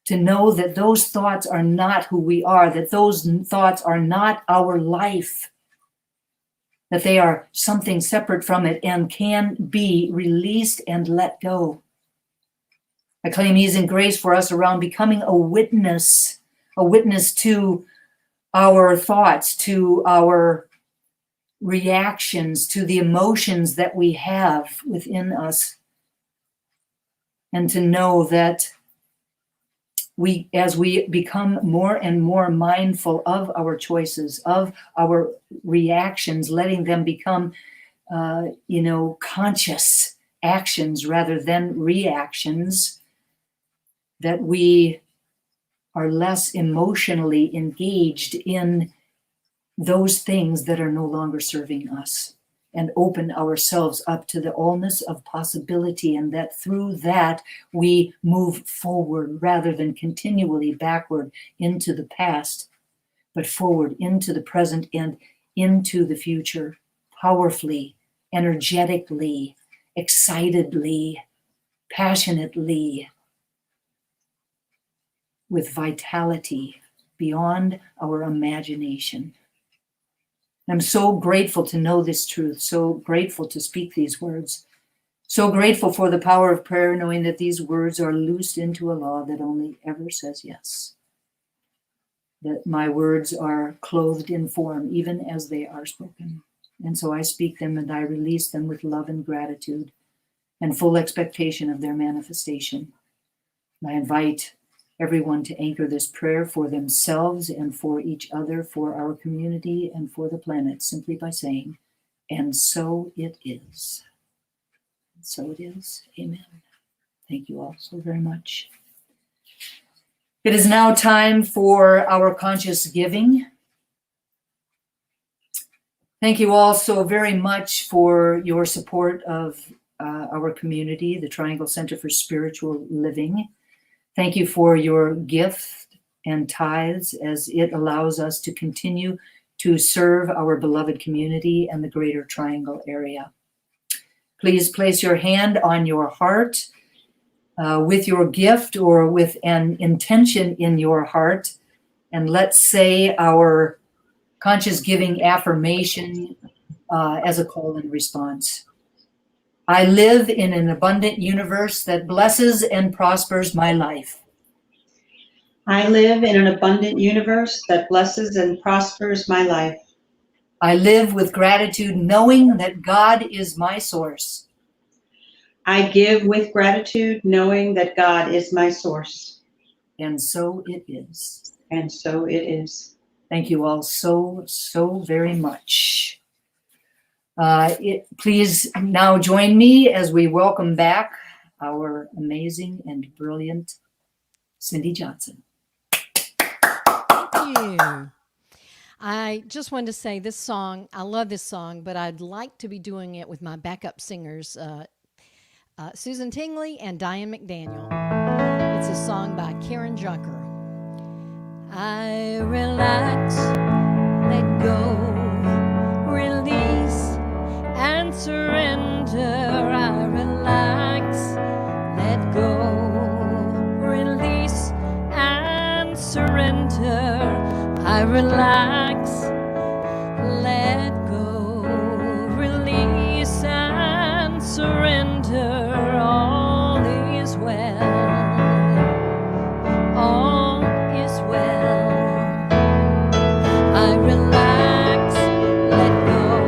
to know that those thoughts are not who we are, that those thoughts are not our life, that they are something separate from it and can be released and let go. I claim ease and grace for us around becoming a witness to our thoughts, to our reactions, to the emotions that we have within us. And to know that as we become more and more mindful of our choices, of our reactions, letting them become, conscious actions rather than reactions, that we are less emotionally engaged in those things that are no longer serving us, and open ourselves up to the allness of possibility, and that through that we move forward rather than continually backward into the past, but forward into the present and into the future, powerfully, energetically, excitedly, passionately, with vitality beyond our imagination. I'm so grateful to know this truth, so grateful to speak these words, so grateful for the power of prayer, knowing that these words are loosed into a law that only ever says yes, that my words are clothed in form even as they are spoken. And so I speak them and I release them with love and gratitude and full expectation of their manifestation. I invite everyone to anchor this prayer for themselves and for each other, for our community and for the planet, simply by saying, and so it is. So it is. Amen. Thank you all so very much. It is now time for our conscious giving. Thank you all so very much for your support of our community, the Triangle Center for Spiritual Living. Thank you for your gift and tithes, as it allows us to continue to serve our beloved community and the Greater Triangle area. Please place your hand on your heart with your gift or with an intention in your heart, and let's say our conscious giving affirmation as a call and response. I live in an abundant universe that blesses and prospers my life. I live in an abundant universe that blesses and prospers my life. I live with gratitude, knowing that God is my source. I give with gratitude, knowing that God is my source. And so it is. And so it is. Thank you all so, so very much. Please now join me as we welcome back our amazing and brilliant Cindy Johnson. Thank you. I just wanted to say this song, I love this song, but I'd like to be doing it with my backup singers, Susan Tingley and Diane McDaniel. It's a song by Karen Junker. I relax, let go, release, and surrender. I relax, let go, release, and surrender. I relax, let go, release, and surrender. All is well. All is well. I relax, let go,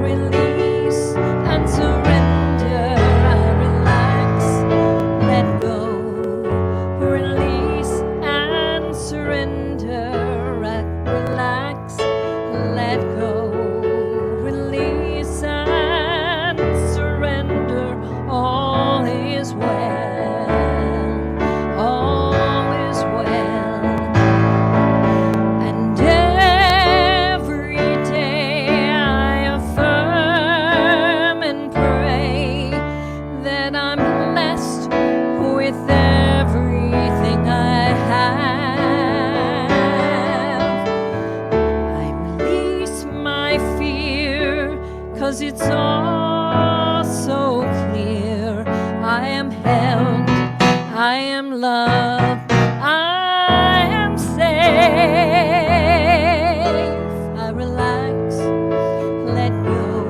release, and surrender. I relax, let go, release, and surrender. I relax. 'cause it's all so clear. I am held, I am loved, I am safe. I relax, let go,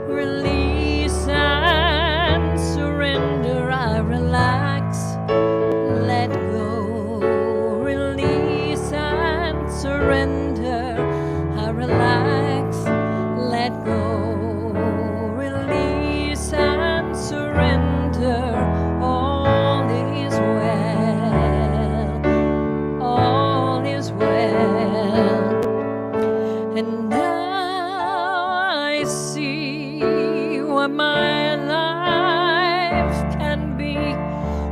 release and surrender. I relax, let go, release and surrender. I relax, let go, release and surrender. All is well, all is well. And now I see what my life can be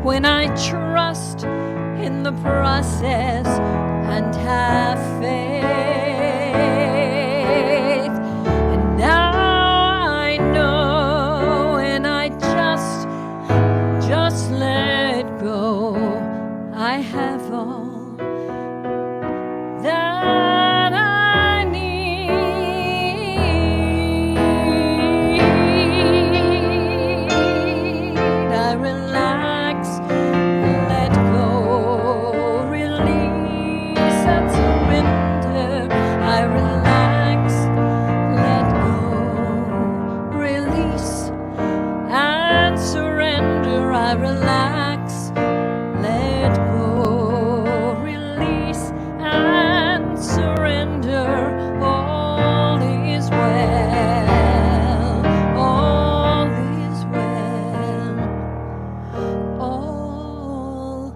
when I trust in the process and have faith. And now I know when I just let go, I have all that I need. I relax, let go, release and surrender. I relax, let go, release and surrender. I relax, let go, release and surrender. All is well, all is well, all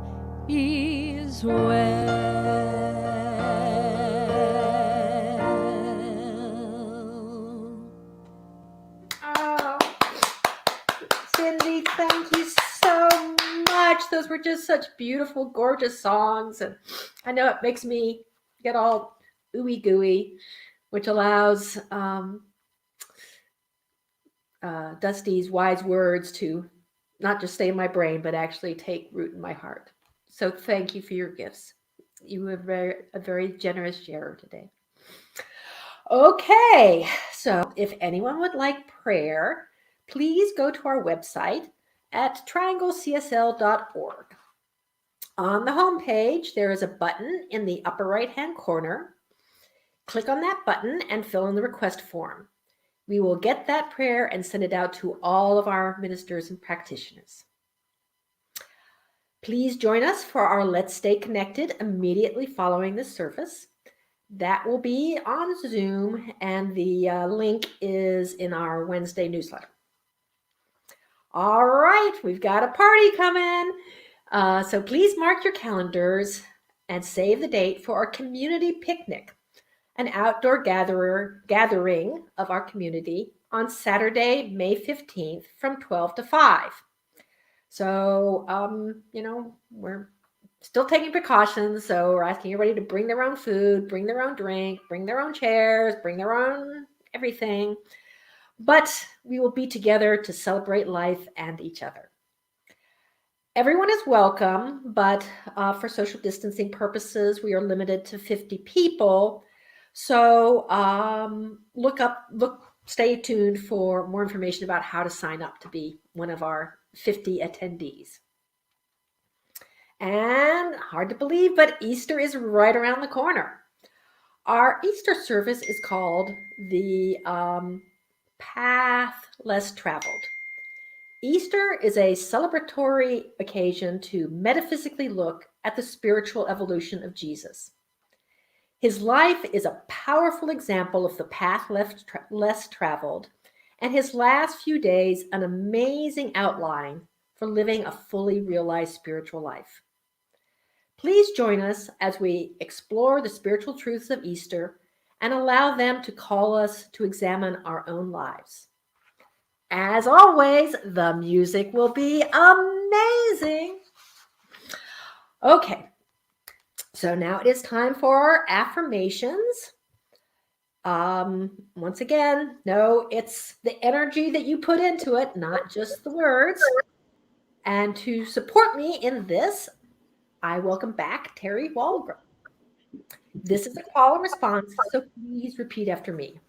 is well. Oh, Cindy, thank you so much. Those were just such beautiful, gorgeous songs. And I know it makes me get all ooey gooey, which allows Dusty's wise words to not just stay in my brain, but actually take root in my heart. So thank you for your gifts. You were a very generous sharer today. Okay, so if anyone would like prayer, please go to our website at trianglecsl.org. On the homepage, there is a button in the upper right-hand corner. Click on that button and fill in the request form. We will get that prayer and send it out to all of our ministers and practitioners. Please join us for our Let's Stay Connected immediately following this service. That will be on Zoom, and the link is in our Wednesday newsletter. All right, we've got a party coming. So please mark your calendars and save the date for our community picnic, an outdoor gathering of our community on Saturday, May 15th from 12 to 5. So, we're still taking precautions. So we're asking everybody to bring their own food, bring their own drink, bring their own chairs, bring their own everything. But we will be together to celebrate life and each other. Everyone is welcome, but for social distancing purposes, we are limited to 50 people. So stay tuned for more information about how to sign up to be one of our 50 attendees. And hard to believe, but Easter is right around the corner. Our Easter service is called the Path Less Traveled. Easter is a celebratory occasion to metaphysically look at the spiritual evolution of Jesus. His life is a powerful example of the path less traveled, and his last few days an amazing outline for living a fully realized spiritual life. Please join us as we explore the spiritual truths of Easter and allow them to call us to examine our own lives. As always, the music will be amazing. Okay, so now it is time for our affirmations. Once again, no, it's the energy that you put into it, not just the words. And to support me in this, I welcome back Terry Walgram. This is a call and response, so please repeat after me.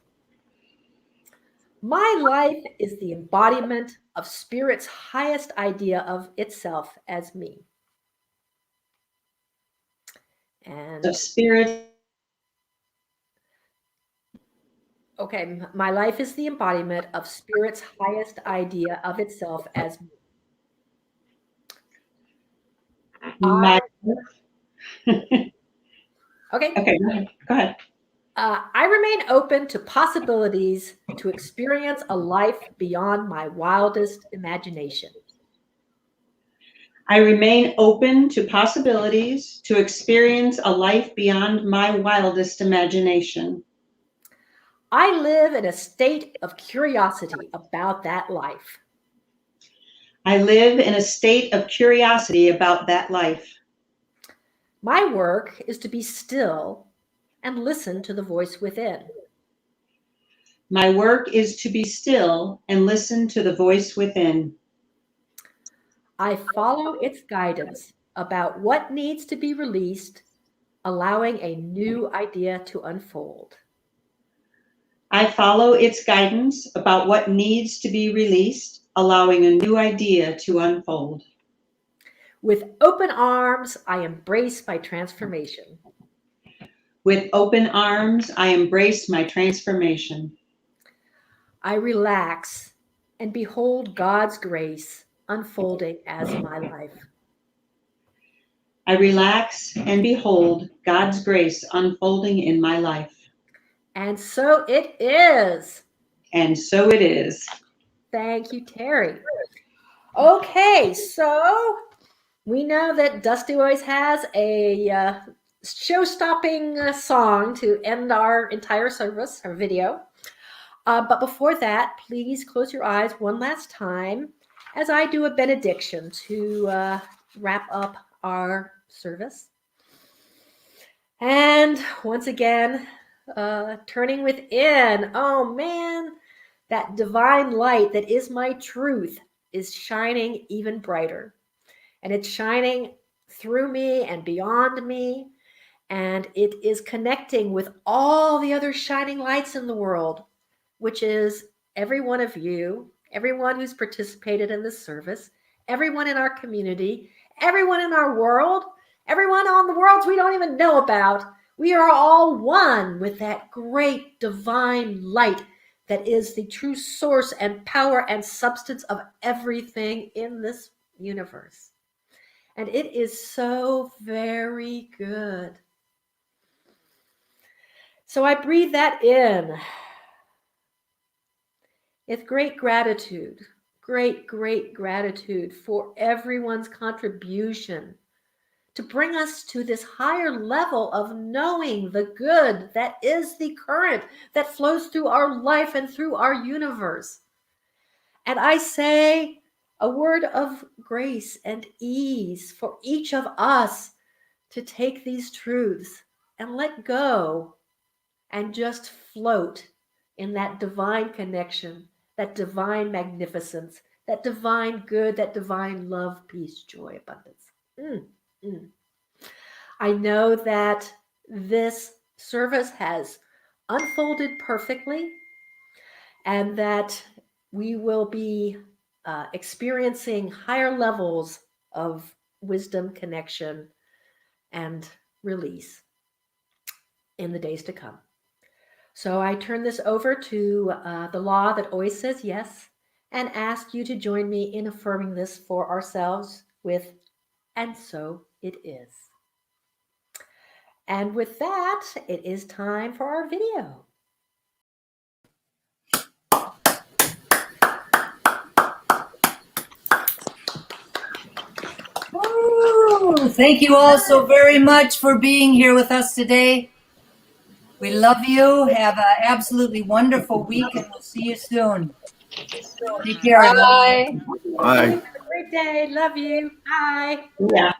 My life is the embodiment of Spirit's highest idea of itself as me. And Of Spirit. okay, my life is the embodiment of Spirit's highest idea of itself as me. My, Okay. okay, go ahead. I remain open to possibilities to experience a life beyond my wildest imagination. I remain open to possibilities to experience a life beyond my wildest imagination. I live in a state of curiosity about that life. I live in a state of curiosity about that life. My work is to be still and listen to the voice within. My work is to be still and listen to the voice within. I follow its guidance about what needs to be released, allowing a new idea to unfold. I follow its guidance about what needs to be released, allowing a new idea to unfold. With open arms, I embrace my transformation. With open arms, I embrace my transformation. I relax and behold God's grace unfolding as my life. I relax and behold God's grace unfolding in my life. And so it is. And so it is. Thank you, Terry. Okay, so we know that Dusty always has a show-stopping song to end our entire service, our video. But before that, please close your eyes one last time as I do a benediction to wrap up our service. And once again, turning within. Oh man, that divine light that is my truth is shining even brighter. And it's shining through me and beyond me. And it is connecting with all the other shining lights in the world, which is every one of you, everyone who's participated in this service, everyone in our community, everyone in our world, everyone on the worlds we don't even know about. We are all one with that great divine light that is the true source and power and substance of everything in this universe. And it is so very good. So I breathe that in with great gratitude, great gratitude for everyone's contribution to bring us to this higher level of knowing the good that is the current that flows through our life and through our universe. And I say a word of grace and ease for each of us to take these truths and let go and just float in that divine connection, that divine magnificence, that divine good, that divine love, peace, joy, abundance. I know that this service has unfolded perfectly and that we will be experiencing higher levels of wisdom, connection, and release in the days to come. So I turn this over to the law that always says yes and ask you to join me in affirming this for ourselves with, and so it is. And with that, it is time for our video. Woo! Thank you all so very much for being here with us today. We love you. Have an absolutely wonderful week, and we'll see you soon. Take care. Bye. Bye. Have a great day. Love you. Bye. Yeah.